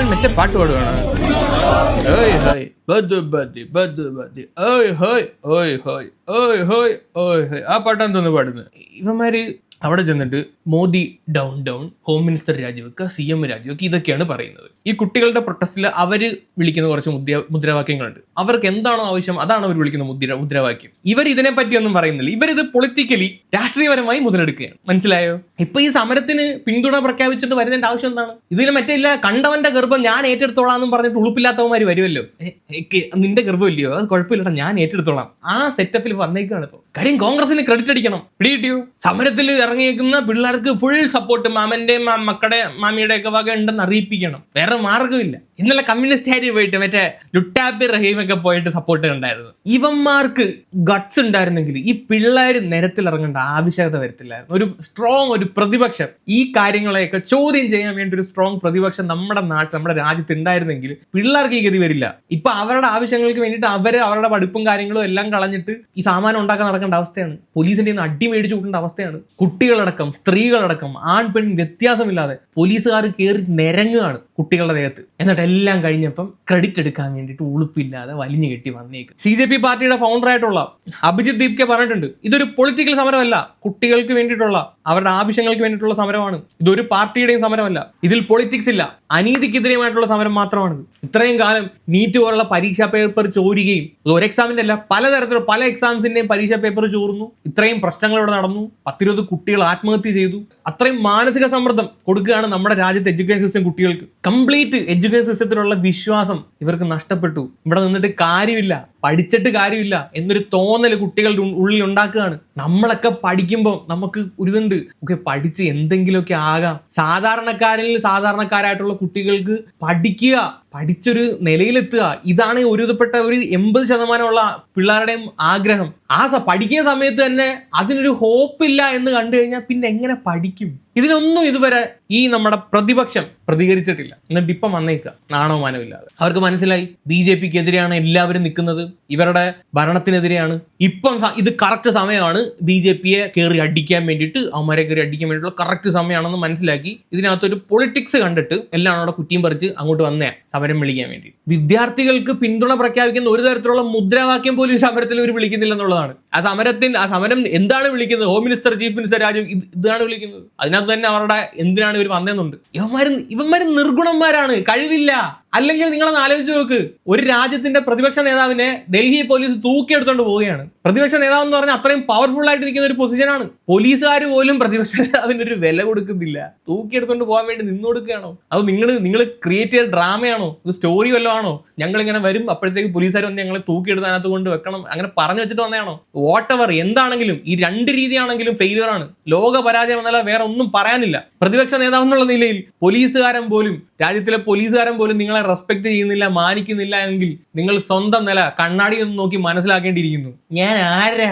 മറ്റേ പാട്ട് പാടുവാണ്. ആ പാട്ടാണ് തോന്നുന്നു പാടുന്നത്. ഇവന്മാര് അവിടെ ചെന്നിട്ട് Modi down down, home minister രാജിവെക്കുക, CM രാജിവെക്കുക, ഇതൊക്കെയാണ് പറയുന്നത്. ഈ കുട്ടികളുടെ പ്രൊട്ടസ്റ്റിൽ അവർ വിളിക്കുന്ന കുറച്ച് മുദ്രാവാക്യങ്ങളുണ്ട്. അവർക്ക് എന്താണോ ആവശ്യം അതാണ് അവർ വിളിക്കുന്ന മുദ്രാവാക്യം. ഇവർ ഇതിനെ പറ്റിയൊന്നും പറയുന്നില്ല. ഇവരിത് പൊളിറ്റിക്കലി രാഷ്ട്രീയപരമായി മുതലെടുക്കുകയാണ്. മനസ്സിലായോ? ഇപ്പൊ ഈ സമരത്തിന് പിന്തുണ പ്രഖ്യാപിച്ചിട്ട് വരുന്നതിന്റെ ആവശ്യം എന്താണ്? ഇതിന് മറ്റില്ല കണ്ടവന്റെ ഗർഭം ഞാൻ ഏറ്റെടുത്തോളാം എന്ന് പറഞ്ഞിട്ട് ഉളുപ്പില്ലാത്തവന്മാര് വരുമല്ലോ. നിന്റെ ഗർഭം ഇല്ലയോ, അത് കുഴപ്പമില്ലടാ ഞാൻ ഏറ്റെടുത്തോളാം. ആ സെറ്റപ്പിൽ വന്നേക്കാണ് ഇപ്പൊ. കാര്യം കോൺഗ്രസിന് ക്രെഡിറ്റ് അടിക്കണം. പിടികിട്ടിയോ? സമരത്തിൽ ഇറങ്ങിയേക്കുന്ന പിള്ളേർക്ക് ഫുൾ സപ്പോർട്ട് മാമന്റെയും മക്കളുടെ മാമിയുടെ ഒക്കെ വക ഉണ്ടെന്ന് അറിയിപ്പിക്കണം. വേറെ മാർഗമില്ല. ഇന്നലെ കമ്മ്യൂണിസ്റ്റ് ആയിട്ട് പോയിട്ട് മറ്റേ ലുട്ടാപ്പി റഹീമൊക്കെ പോയിട്ട് സപ്പോർട്ട് ഉണ്ടായിരുന്നു. ഇവന്മാർക്ക് ഗട്ട്സ് ഉണ്ടായിരുന്നെങ്കിൽ ഈ പിള്ളേർ നിരത്തിലിറങ്ങേണ്ട ആവശ്യകത വരത്തില്ലായിരുന്നു. ഒരു സ്ട്രോങ് ഒരു പ്രതിപക്ഷം ഈ കാര്യങ്ങളെയൊക്കെ ചോദ്യം ചെയ്യാൻ വേണ്ടി ഒരു സ്ട്രോങ് പ്രതിപക്ഷം നമ്മുടെ നമ്മുടെ രാജ്യത്ത് ഉണ്ടായിരുന്നെങ്കിൽ പിള്ളേർക്ക് ഈ ഗതി വരില്ല. ഇപ്പൊ അവരുടെ ആവശ്യങ്ങൾക്ക് വേണ്ടിയിട്ട് അവരുടെ പഠിപ്പും കാര്യങ്ങളും എല്ലാം കളഞ്ഞിട്ട് ഈ സാമാനം ഉണ്ടാക്കാൻ നടക്കേണ്ട അവസ്ഥയാണ്. പോലീസിന്റെ അടി മേടിച്ചു കൂട്ടേണ്ട അവസ്ഥയാണ്. കുട്ടികളടക്കം സ്ത്രീകളടക്കം ആൺ പെൺ വ്യത്യാസമില്ലാതെ പോലീസുകാർ കയറി നിരങ്ങുകയാണ് കുട്ടികളുടെ ദേഹത്ത്. എന്നിട്ട് എല്ലാം കഴിഞ്ഞപ്പം ക്രെഡിറ്റ് എടുക്കാൻ വേണ്ടിയിട്ട് ഉളുപ്പില്ലാതെ വലിഞ്ഞു കെട്ടി വന്നേക്കും. CJP പാർട്ടിയുടെ ഫൗണ്ടർ ആയിട്ടുള്ള അഭിജിത് ദീപ്കെ പറഞ്ഞിട്ടുണ്ട്, ഇതൊരു പൊളിറ്റിക്കൽ സമരമല്ല, കുട്ടികൾക്ക് വേണ്ടിയിട്ടുള്ള അവരുടെ ആവശ്യങ്ങൾക്ക് വേണ്ടിയിട്ടുള്ള സമരമാണ്. ഇതൊരു പാർട്ടിയുടെയും സമരമല്ല. ഇതിൽ പൊളിറ്റിക്സ് ഇല്ല. അനീതിക്കെതിരെയുമായിട്ടുള്ള സമരം മാത്രമാണ്. ഇത്രയും കാലം നീറ്റ് പോലുള്ള പരീക്ഷാ പേപ്പർ ചോരുകയും ഒരു എക്സാമിന്റെ അല്ല പലതരത്തിലുള്ള പല എക്സാംസിന്റെയും പരീക്ഷാ പേപ്പർ ചോർന്നു. ഇത്രയും പ്രശ്നങ്ങൾ ഇവിടെ നടന്നു. 10-20 കുട്ടികൾ ആത്മഹത്യ ചെയ്തു. അത്രയും മാനസിക സമ്മർദ്ദം കൊടുക്കുകയാണ് നമ്മുടെ രാജ്യത്തെ എഡ്യൂക്കേഷൻ സിസ്റ്റം കുട്ടികൾക്ക്. കംപ്ലീറ്റ് എഡ്യൂക്കേഷൻ സിസ്റ്റത്തിലുള്ള വിശ്വാസം ഇവർക്ക് നഷ്ടപ്പെട്ടു. ഇവിടെ നിന്നിട്ട് കാര്യമില്ല, പഠിച്ചിട്ട് കാര്യമില്ല എന്നൊരു തോന്നൽ കുട്ടികളുടെ ഉള്ളിൽ ഉണ്ടാക്കുകയാണ്. നമ്മളൊക്കെ പഠിക്കുമ്പോൾ നമുക്ക് ഒരിതുണ്ട്, ഒക്കെ പഠിച്ച് എന്തെങ്കിലുമൊക്കെ ആകാം. സാധാരണക്കാരായിട്ടുള്ള കുട്ടികൾക്ക് പഠിക്കുക, പഠിച്ചൊരു നിലയിലെത്തുക, ഇതാണ് ഒരുവിധപ്പെട്ട ഒരു 80% പിള്ളേരുടെയും ആഗ്രഹം. പഠിക്കുന്ന സമയത്ത് തന്നെ അതിനൊരു ഹോപ്പില്ല എന്ന് കണ്ടു കഴിഞ്ഞാൽ പിന്നെ എങ്ങനെ പഠിക്കും? ഇതിനൊന്നും ഇതുവരെ ഈ നമ്മുടെ പ്രതിപക്ഷം പ്രതികരിച്ചിട്ടില്ല. എന്നിട്ട് ഇപ്പം വന്നേക്കുക നാണോ മാനോ ഇല്ലാതെ. അവർക്ക് മനസ്സിലായി BJPക്ക് എതിരെയാണ് എല്ലാവരും നിൽക്കുന്നത്, ഇവരുടെ ഭരണത്തിനെതിരെയാണ്. ഇപ്പം ഇത് കറക്റ്റ് സമയമാണ് BJPയെ കയറി അടിക്കാൻ വേണ്ടിയിട്ട്, അവന്മാരെ കയറി അടിക്കാൻ വേണ്ടിയിട്ടുള്ള കറക്റ്റ് സമയമാണെന്ന് മനസ്സിലാക്കി ഇതിനകത്തൊരു പൊളിറ്റിക്സ് കണ്ടിട്ട് എല്ലാം അവിടെ കുറ്റിയും പറിച്ച് അങ്ങോട്ട് വന്നേ സമരം വിളിക്കാൻ വേണ്ടി. വിദ്യാർത്ഥികൾക്ക് പിന്തുണ പ്രഖ്യാപിക്കുന്ന ഒരു തരത്തിലുള്ള മുദ്രാവാക്യം പോലും ഈ സമരത്തിൽ ഇവർ വിളിക്കുന്നില്ല എന്നുള്ളതാണ്. ആ സമരം എന്താണ് വിളിക്കുന്നത്? ഹോം മിനിസ്റ്റർ, ചീഫ് മിനിസ്റ്റർ ഇതാണ് വിളിക്കുന്നത്. അതിനകത്ത് തന്നെ അവരുടെ എന്തിനാണ് ഇവർ വന്നതെന്നുണ്ട്. ഇവന്മാര് നിർഗുണന്മാരാണ്, കഴിവില്ല. അല്ലെങ്കിൽ നിങ്ങളൊന്ന് ആലോചിച്ച് നോക്ക്, ഒരു രാജ്യത്തിന്റെ പ്രതിപക്ഷ നേതാവിനെ ഡൽഹി പോലീസ് തൂക്കിയെടുത്തോണ്ട് പോവുകയാണ്. പ്രതിപക്ഷ നേതാവ് എന്ന് പറഞ്ഞാൽ അത്രയും പവർഫുൾ ആയിട്ട് നിൽക്കുന്ന ഒരു പൊസിഷനാണ്. പോലീസുകാർ പോലും പ്രതിപക്ഷ നേതാവിന് ഒരു വില കൊടുക്കുന്നില്ല. തൂക്കിയെടുത്തോണ്ട് പോകാൻ വേണ്ടി നിന്ന് കൊടുക്കുകയാണോ? അത് നിങ്ങൾ ക്രിയേറ്റ് ചെയ്ത ഡ്രാമയാണോ? ഇത് സ്റ്റോറി വല്ലതും ആണോ? ഞങ്ങൾ ഇങ്ങനെ വരും, അപ്പോഴത്തേക്ക് പോലീസുകാർ വന്ന് ഞങ്ങളെ തൂക്കിയെടുത്ത് അതിനകത്ത് കൊണ്ട് വെക്കണം, അങ്ങനെ പറഞ്ഞു വെച്ചിട്ട് വന്നതാണോ? വാട്ട് എവർ എന്താണെങ്കിലും ഈ രണ്ട് രീതിയാണെങ്കിലും ഫെയിലിയർ ആണ്. ലോക പരാജയം എന്നല്ല, വേറെ ഒന്നും പറയാനില്ല. പ്രതിപക്ഷ നേതാവ് എന്നുള്ള നിലയിൽ രാജ്യത്തിലെ പോലീസുകാരൻ പോലും നിങ്ങളെ റെസ്പെക്ട് ചെയ്യുന്നില്ല, മാനിക്കുന്നില്ല എങ്കിൽ നിങ്ങൾ സ്വന്തം നില കണ്ണാടി ഒന്ന് നോക്കി മനസ്സിലാക്കേണ്ടിയിരിക്കുന്നു. ഞാൻ ആരാ?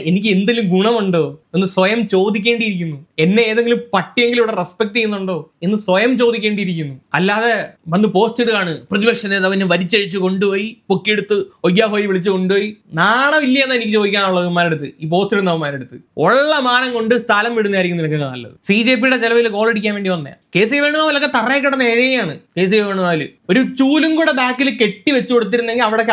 എനിക്ക് എന്തെങ്കിലും ഗുണമുണ്ടോ എന്ന് സ്വയം ചോദിക്കേണ്ടിയിരിക്കുന്നു. എന്നെ ഏതെങ്കിലും പട്ടിയെങ്കിലും ഇവിടെ റെസ്പെക്ട് ചെയ്യുന്നുണ്ടോ എന്ന് സ്വയം ചോദിക്കേണ്ടിയിരിക്കുന്നു. അല്ലാതെ വന്ന് പോസ്റ്റ് ഇടുകയാണ്, പ്രതിപക്ഷ നേതാവിനെ വലിച്ചഴിച്ച് കൊണ്ടുപോയി പൊക്കിയെടുത്ത് ഒയ്യാഹോയി വിളിച്ച് കൊണ്ടുപോയി. നാണമില്ല എന്ന് എനിക്ക് ചോദിക്കാനുള്ളവന്മാരുടെ അടുത്ത്, ഈ പോസ്റ്റ് ഇടുന്നവന്മാരുടെ അടുത്ത്. ഉള്ള മാനം കൊണ്ട് സ്ഥലം വിടുന്നതായിരിക്കും നിനക്ക് നല്ലത്. CJPയുടെ ചെലവിൽ ഗോൾ അടിക്കാൻ വേണ്ടി വന്നേ KC വേണുഗോപാലൊക്കെ തറയെ കിടന്ന് എഴയാണ്. KC വേണുഗോപാൽ ഒരു ചൂലും കൂടെ ബാക്കിൽ കെട്ടി വെച്ചു കൊടുത്തിരുന്നെങ്കിൽ അവിടേക്ക്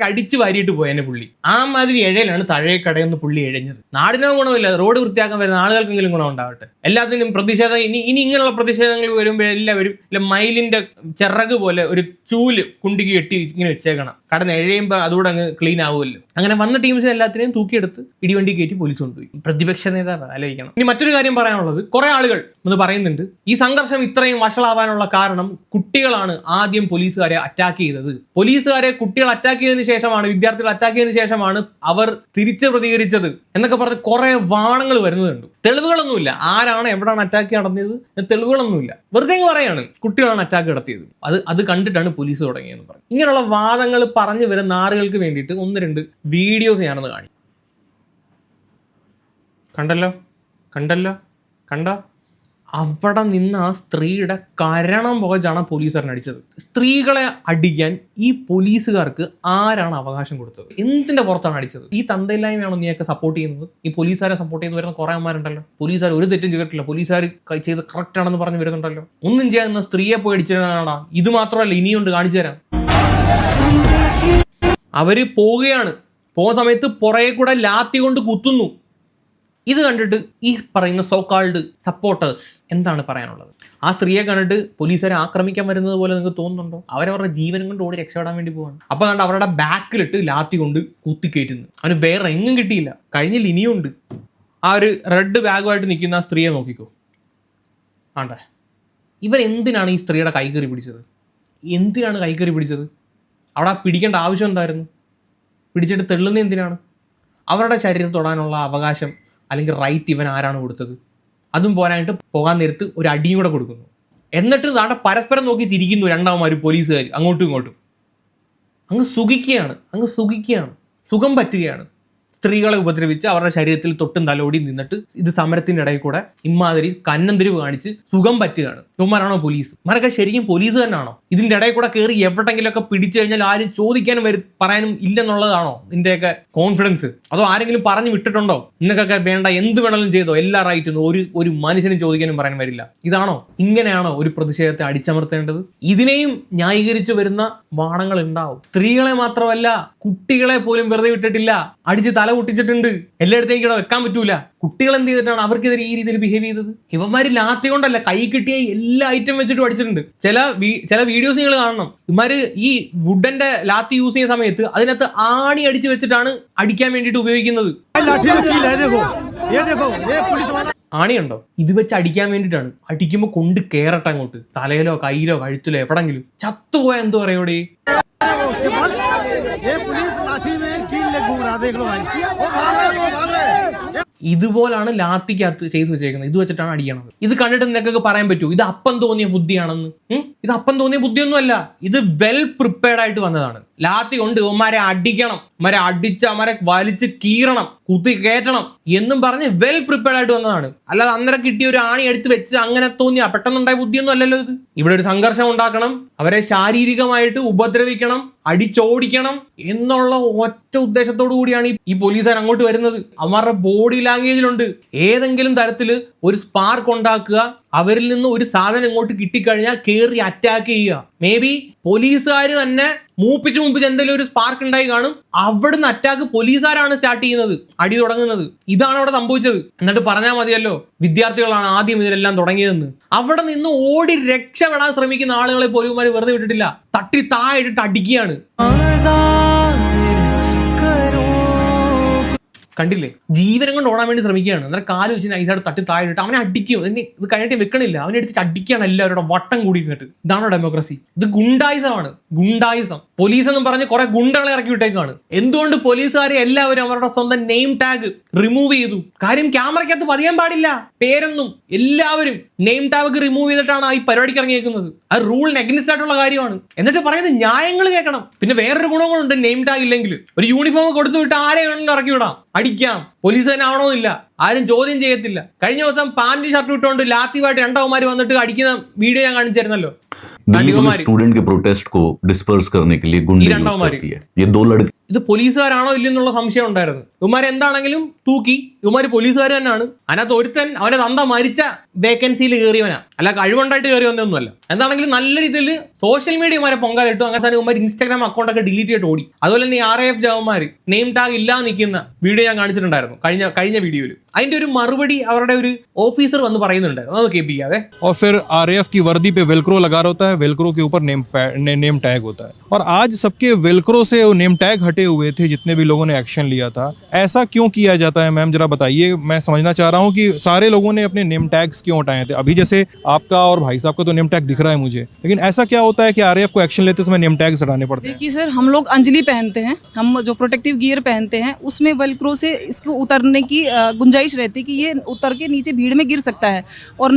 അടിച്ച് വാരിയിട്ട് പോയെന്നെ പുള്ളി. ആ മാതിരി എഴയിലാണ് തഴയെ കടയെന്ന് പുള്ളി എഴഞ്ഞത്. നാടിനോ ഗുണമില്ല, റോഡ് വൃത്തിയാക്കാൻ വരുന്ന ആളുകൾക്കെങ്കിലും ഗുണം ഉണ്ടാവട്ടെ. എല്ലാത്തിനും പ്രതിഷേധം ഇനി ഇങ്ങനെയുള്ള പ്രതിഷേധങ്ങൾ വരുമ്പോൾ എല്ലാവരും മയിലിന്റെ ചിറക് പോലെ ഒരു ചൂല് കുണ്ടിക്ക് കെട്ടി ഇങ്ങനെ വെച്ചേക്കണം. കടന്ന് എഴയുമ്പോൾ അതുകൂടെ അങ്ങ് ക്ലീൻ ആവുമല്ലോ. അങ്ങനെ വന്ന ടീംസിനെ എല്ലാത്തിനെയും തൂക്കിയെടുത്ത് ഇടിവണ്ടി കയറ്റി പോലീസ് കൊണ്ടുപോയി. പ്രതിപക്ഷ നേതാവ് ആലോചിക്കണം. ഇനി മറ്റൊരു കാര്യം പറയാനുള്ളത്, കുറെ ആളുകൾ എന്ന് പറയുന്നുണ്ട് ഈ സംഘർഷം ഇത്രയും വഷളാവാനുള്ള കാരണം കുട്ടികളാണ് ആദ്യം പോലീസുകാരെ അറ്റാക്ക് ചെയ്തത്. കുട്ടികൾ അറ്റാക്ക് ചെയ്തതിനു ശേഷമാണ്, വിദ്യാർത്ഥികൾ അറ്റാക്ക് ചെയ്തതിനു ശേഷമാണ് അവർ തിരിച്ച് പ്രതികരിച്ചത് എന്നൊക്കെ പറഞ്ഞ് കുറെ വാണങ്ങൾ വരുന്നുണ്ട്. തെളിവുകളൊന്നുമില്ല, ആരാണ് എവിടെയാണ് അറ്റാക്ക് നടത്തിയത് തെളിവുകളൊന്നുമില്ല. വെറുതെ പറയാണ് കുട്ടികളാണ് അറ്റാക്ക് നടത്തിയത്, അത് കണ്ടിട്ടാണ് പോലീസ് തുടങ്ങിയെന്ന് പറയും. ഇങ്ങനെയുള്ള വാദങ്ങൾ പറഞ്ഞു വരുന്ന ആളുകൾക്ക് വേണ്ടിയിട്ട് 1-2 വീഡിയോസ് ഞാനൊന്ന് കാണി. കണ്ടോ അവിടെ നിന്ന് ആ സ്ത്രീയുടെ കരണം പോകച്ചാണ് പോലീസുകാരൻ അടിച്ചത്. സ്ത്രീകളെ അടിക്കാൻ ഈ പോലീസുകാർക്ക് ആരാണ് അവകാശം കൊടുത്തത്? എന്തിന്റെ പുറത്താണ് അടിച്ചത്? ഈ തന്തയില്ലായ്മയാണോ നീയൊക്കെ സപ്പോർട്ട് ചെയ്യുന്നത്? ഈ പോലീസുകാരെ സപ്പോർട്ട് ചെയ്ത് വരുന്ന കുറെ അമ്മമാരുണ്ടല്ലോ. പോലീസുകാർ ഒരു തെറ്റും ചെയ്തിട്ടില്ല, പോലീസുകാർ ചെയ്ത് കറക്റ്റ് ആണെന്ന് പറഞ്ഞ് വരുന്നുണ്ടല്ലോ. ഒന്നും ചെയ്യാൻ സ്ത്രീയെ പോയി അടിച്ചിട്ടാണോ? ഇത് മാത്രമല്ല, ഇനിയുണ്ട്, കാണിച്ചു തരാം. അവര് പോകുന്ന സമയത്ത് പുറകെ കൂടെ ലാത്തി കൊണ്ട് കുത്തുന്നു. ഇത് കണ്ടിട്ട് ഈ പറയുന്ന സോ കാൾഡ് സപ്പോർട്ടേഴ്സ് എന്താണ് പറയാനുള്ളത്? ആ സ്ത്രീയെ കണ്ടിട്ട് പോലീസുകാരെ ആക്രമിക്കാൻ വരുന്നത് പോലെ നിങ്ങൾക്ക് തോന്നുന്നുണ്ടോ? അവരവരുടെ ജീവനും കൊണ്ട് ഓടി രക്ഷപ്പെടാൻ വേണ്ടി പോവാണ്. അപ്പോൾ കണ്ട് അവരുടെ ബാക്കിലിട്ട് ലാത്തി കൊണ്ട് കുത്തിക്കയറ്റുന്നു. അവന് വേറെ എങ്ങും കിട്ടിയില്ല. കഴിഞ്ഞില്ല, ഇനിയുണ്ട്. ആ ഒരു റെഡ് ബാഗുമായിട്ട് നിൽക്കുന്ന ആ സ്ത്രീയെ നോക്കിക്കോ. ആണ്ടെ, ഇവൻ എന്തിനാണ് ഈ സ്ത്രീയുടെ കൈകറി പിടിച്ചത്? എന്തിനാണ് കൈകറി പിടിച്ചത്? അവിടെ പിടിക്കേണ്ട ആവശ്യം എന്തായിരുന്നു? പിടിച്ചിട്ട് തെള്ളുന്ന എന്തിനാണ്? അവരുടെ ശരീരത്തിൽ തൊടാനുള്ള അവകാശം അല്ലെങ്കിൽ റൈറ്റ് ഇവൻ ആരാണ് കൊടുത്തത്? അതും പോരായിട്ട് പോകാൻ നേരത്ത് ഒരു അടിയും കൂടെ കൊടുക്കുന്നു. എന്നിട്ട് നാട്ടെ പരസ്പരം നോക്കി ചിരിക്കുന്നു രണ്ടാമമാർ പോലീസുകാർ അങ്ങോട്ടും ഇങ്ങോട്ടും. അങ്ങ് സുഖിക്കുകയാണ്, സുഖം പറ്റുകയാണ്. സ്ത്രീകളെ ഉപദ്രവിച്ച് അവരുടെ ശരീരത്തിൽ തൊട്ടും തലോടി നിന്നിട്ട് ഇത് സമരത്തിന്റെ ഇടയിൽ കൂടെ ഇമാതിരി കന്നന്തിരിവ് കാണിച്ച് സുഖം പറ്റുകയാണ്. ഇവന്മാരാണോ പോലീസ്? ഇവരൊക്കെ ശരിക്കും പോലീസ് തന്നെയാണോ? ഇതിന്റെ ഇടയിൽ കൂടെ കയറി എവിടെങ്കിലുമൊക്കെ പിടിച്ചു കഴിഞ്ഞാൽ ആരും ചോദിക്കാനും പറയാനും ഇല്ലെന്നുള്ളതാണോ നിന്റെയൊക്കെ കോൺഫിഡൻസ്? അതോ ആരെങ്കിലും പറഞ്ഞു വിട്ടിട്ടുണ്ടോ നിനക്കൊക്കെ വേണ്ട എന്ത് വേണമെങ്കിലും ചെയ്തോ, എല്ലാ റൈറ്റും ഒരു മനുഷ്യനും ചോദിക്കാനും പറയാനും വരില്ല? ഇതാണോ, ഇങ്ങനെയാണോ ഒരു പ്രതിഷേധത്തെ അടിച്ചമർത്തേണ്ടത്? ഇതിനെയും ന്യായീകരിച്ചു വരുന്ന വാണങ്ങൾ ഉണ്ടാവും. സ്ത്രീകളെ മാത്രമല്ല കുട്ടികളെ പോലും വെറുതെ വിട്ടിട്ടില്ല, അടിച്ച് തല പൊട്ടിച്ചിട്ടുണ്ട്. എല്ലായിടത്തേക്കും ഇവിടെ വെക്കാൻ പറ്റൂല. കുട്ടികൾ എന്ത് ചെയ്തിട്ടാണ് അവർക്കെതിരെ ഈ രീതിയിൽ ബിഹേവ് ചെയ്തത്? ഇവന്മാര് ലാത്തി കൊണ്ടല്ല, കൈ കിട്ടിയ എല്ലാ ഐറ്റം വെച്ചിട്ട് അടിച്ചിട്ടുണ്ട്. ചില വീഡിയോസ് നിങ്ങൾ കാണണം. ഇവന്മാര് ഈ വുഡന്റെ ലാത്തി യൂസ് ചെയ്യുന്ന സമയത്ത് അതിനകത്ത് ആണി അടിച്ച് വെച്ചിട്ടാണ് അടിക്കാൻ വേണ്ടിയിട്ട് ഉപയോഗിക്കുന്നത്. ആണിയുണ്ടോ? ഇത് വെച്ച് അടിക്കാൻ വേണ്ടിയിട്ടാണ്. അടിക്കുമ്പോൾ കൊണ്ട് കേറട്ടെ അങ്ങോട്ട്, തലയിലോ കയ്യിലോ കഴുത്തിലോ എവിടെങ്കിലും. ചത്തുപോയ എന്ത് പറയോടെ? ഇതുപോലാണ് ലാത്തിക്കകത്ത് ചെയ്തു വെച്ചേക്കുന്നത്. ഇത് വെച്ചിട്ടാണ് അടിക്കണത്. ഇത് കണ്ടിട്ട് നിനക്കൊക്കെ പറയാൻ പറ്റൂ ഇത് അപ്പം തോന്നിയ ബുദ്ധിയാണെന്ന്? ഇത് അപ്പം തോന്നിയ ബുദ്ധിയൊന്നും അല്ല. ഇത് വെൽ പ്രിപ്പയർഡ് ആയിട്ട് വന്നതാണ്. ലാത്തി കൊണ്ട് ഇവന്മാരെ അടിക്കണം, ഇവന്മാരെ അടിച്ച് അവന്മാരെ വലിച്ച് കീറണം, കുത്തി കയറ്റണം എന്നും പറഞ്ഞ് വെൽ പ്രിപ്പയർഡ് ആയിട്ട് വന്നതാണ്. അല്ലാതെ അന്നേരം കിട്ടിയ ഒരു ആണി എടുത്ത് വെച്ച് അങ്ങനെ തോന്നിയ പെട്ടെന്നുണ്ടായ ബുദ്ധിയൊന്നും അല്ലല്ലോ ഇത്. ഇവിടെ ഒരു സംഘർഷം ഉണ്ടാക്കണം, അവരെ ശാരീരികമായിട്ട് ഉപദ്രവിക്കണം, അടിച്ചോടിക്കണം എന്നുള്ള ഒറ്റ ഉദ്ദേശത്തോടു കൂടിയാണ് ഈ പോലീസുകാർ അങ്ങോട്ട് വരുന്നത്. അവന്മാരുടെ ബോഡി ലാംഗ്വേജിലുണ്ട് ഏതെങ്കിലും തരത്തില് ഒരു സ്പാർക്ക് ഉണ്ടാക്കുക, അവരിൽ നിന്ന് ഒരു സാധനം ഇങ്ങോട്ട് കിട്ടിക്കഴിഞ്ഞാൽ കയറി അറ്റാക്ക് ചെയ്യുക. മേ ബി പോലീസുകാർ തന്നെ മൂപ്പിച്ച് എന്തെങ്കിലും ഒരു സ്പാർക്ക് ഉണ്ടായി കാണും. അവിടുന്ന് അറ്റാക്ക് പോലീസുകാരാണ് സ്റ്റാർട്ട് ചെയ്യുന്നത്, അടി തുടങ്ങുന്നത്. ഇതാണ് അവിടെ സംഭവിച്ചത്. എന്നിട്ട് പറഞ്ഞാൽ മതിയല്ലോ വിദ്യാർത്ഥികളാണ് ആദ്യം ഇതിലെല്ലാം തുടങ്ങിയതെന്ന്. അവിടെ നിന്ന് ഓടി രക്ഷപ്പെടാൻ ശ്രമിക്കുന്ന ആളുകളെ പോലീസുമാർ വെറുതെ വിട്ടിട്ടില്ല, തട്ടി താഴിട്ട് അടിക്കുകയാണ്. കണ്ടില്ലേ? ജീവനം കൊണ്ട് ഓടാൻ വേണ്ടി ശ്രമിക്കുകയാണ്. എന്നാൽ കാല് വെച്ച് നൈസായിട്ട് തട്ടി താഴിട്ട് അവനെ അടിക്കും. ഇത് കഴിഞ്ഞിട്ട് വെക്കണില്ല, അവനെ എടുത്തിട്ട് അടിക്കുകയാണ് എല്ലാവരുടെ വട്ടം കൂടിയിട്ട്. ഇതാണോ ഡെമോക്രസി? ഇത് ഗുണ്ടായിസമാണ്, ഗുണ്ടായിസം. പോലീസ് എന്ന് പറഞ്ഞ് കുറെ ഗുണ്ടകളെ ഇറക്കി വിട്ടേക്കാണ്. എന്തുകൊണ്ട് പോലീസുകാരെ എല്ലാവരും അവരുടെ സ്വന്തം നെയിം ടാഗ് റിമൂവ് ചെയ്തു? കാര്യം ക്യാമറയ്ക്കകത്ത് പതിയാൻ പാടില്ല പേരൊന്നും. എല്ലാവരും നെയിം ടാഗ് റിമൂവ് ചെയ്തിട്ടാണ് ഈ പരിപാടിക്ക് ഇറങ്ങിയേക്കുന്നത്. അത് റൂളിന് അഗ്നിസ്റ്റ് ആയിട്ടുള്ള കാര്യമാണ്. എന്നിട്ട് പറയുന്നത് ന്യായങ്ങൾ കേൾക്കണം. പിന്നെ വേറൊരു ഗുണങ്ങളുണ്ട് നെയിം ടാഗ് ഇല്ലെങ്കിൽ. ഒരു യൂണിഫോം കൊടുത്തു വിട്ട് ആരെ വേണമെങ്കിലും ഇറക്കി വിടാം, അടിക്കാം. പോലീസ് തന്നെ ആവണമെന്നില്ല, ആരും ചോദ്യം ചെയ്യത്തില്ല. കഴിഞ്ഞ ദിവസം പാന്റ് ഷർട്ട് ഇട്ടുകൊണ്ട് ലാത്തിയുമായിട്ട് രണ്ടവന്മാർ വന്നിട്ട് അടിക്കുന്ന വീഡിയോ ഞാൻ കാണിച്ചിരുന്നല്ലോ. स्टूडेंट के प्रोटेस्ट को डिस्पर्स करने के लिए गुंडे यूज करती है ये दो लड़के. ഇത് പോലീസുകാരാണോ ഇല്ലെന്നുള്ള സംശയം ഉണ്ടായിരുന്നു. ഇവന്മാർ എന്താണെങ്കിലും തൂക്കി, ഇവന്മാർ പോലീസുകാർ തന്നെയാണ്. അതിനകത്ത് ഒരുത്തൻ അവനെ തന്ത മരിച്ച വേക്കൻസിയിൽ കയറിയവനാ, അല്ല കഴിവുണ്ടായിട്ട് കയറി വന്നൊന്നുമല്ല. എന്താണെങ്കിലും നല്ല രീതിയിൽ സോഷ്യൽ മീഡിയ ഇവന്മാരെ പൊങ്കാലിട്ടു. അങ്ങനെ തന്നെ ഇവന്മാർ ഇൻസ്റ്റാഗ്രാം അക്കൗണ്ടൊക്കെ ഡിലീറ്റ് ചെയ്തിട്ട് ഓടി. അതുപോലെ തന്നെ RAF ജവാന്മാർ നെയിം ടാഗ് ഇല്ലാതെ നിൽക്കുന്ന വീഡിയോ ഞാൻ കാണിച്ചിട്ടുണ്ടായിരുന്നു കഴിഞ്ഞ വീഡിയോയിൽ. അതിന്റെ ഒരു മറുപടി അവരുടെ ഒരു ഓഫീസർ വന്ന് പറയുന്നുണ്ടായിരുന്നു, അത് കേൾപ്പിക്കാതെ. और फिर RAF की वर्दी पे वेलक्रो लगा होता है, वेलक्रो के ऊपर नेम टैग होता है. और आज सबके वेलक्रो से वो नेम टैग हटे हुए थे जितने भी लोगों ने एक्शन लिया था. ऐसा क्यों किया जाता है मैम, जरा बताइए. मैं समझना चाह रहा हूँ कि सारे लोगों ने अपने नेम टैग्स क्यों हटाए थे. अभी जैसे आपका और भाई साहब का तो नेम टैग दिख रहा है मुझे, लेकिन ऐसा क्या होता है कि RAF को एक्शन लेते समय नेम टैग्स हटाने पड़ते हैं? देखिए सर, हम लोग अंजलि पहनते हैं, हम जो प्रोटेक्टिव गियर पहनते हैं उसमें वेलक्रो से इसको उतरने की गुंजाइश रहती है कि ये उतर के नीचे भीड़ में गिर सकता है. और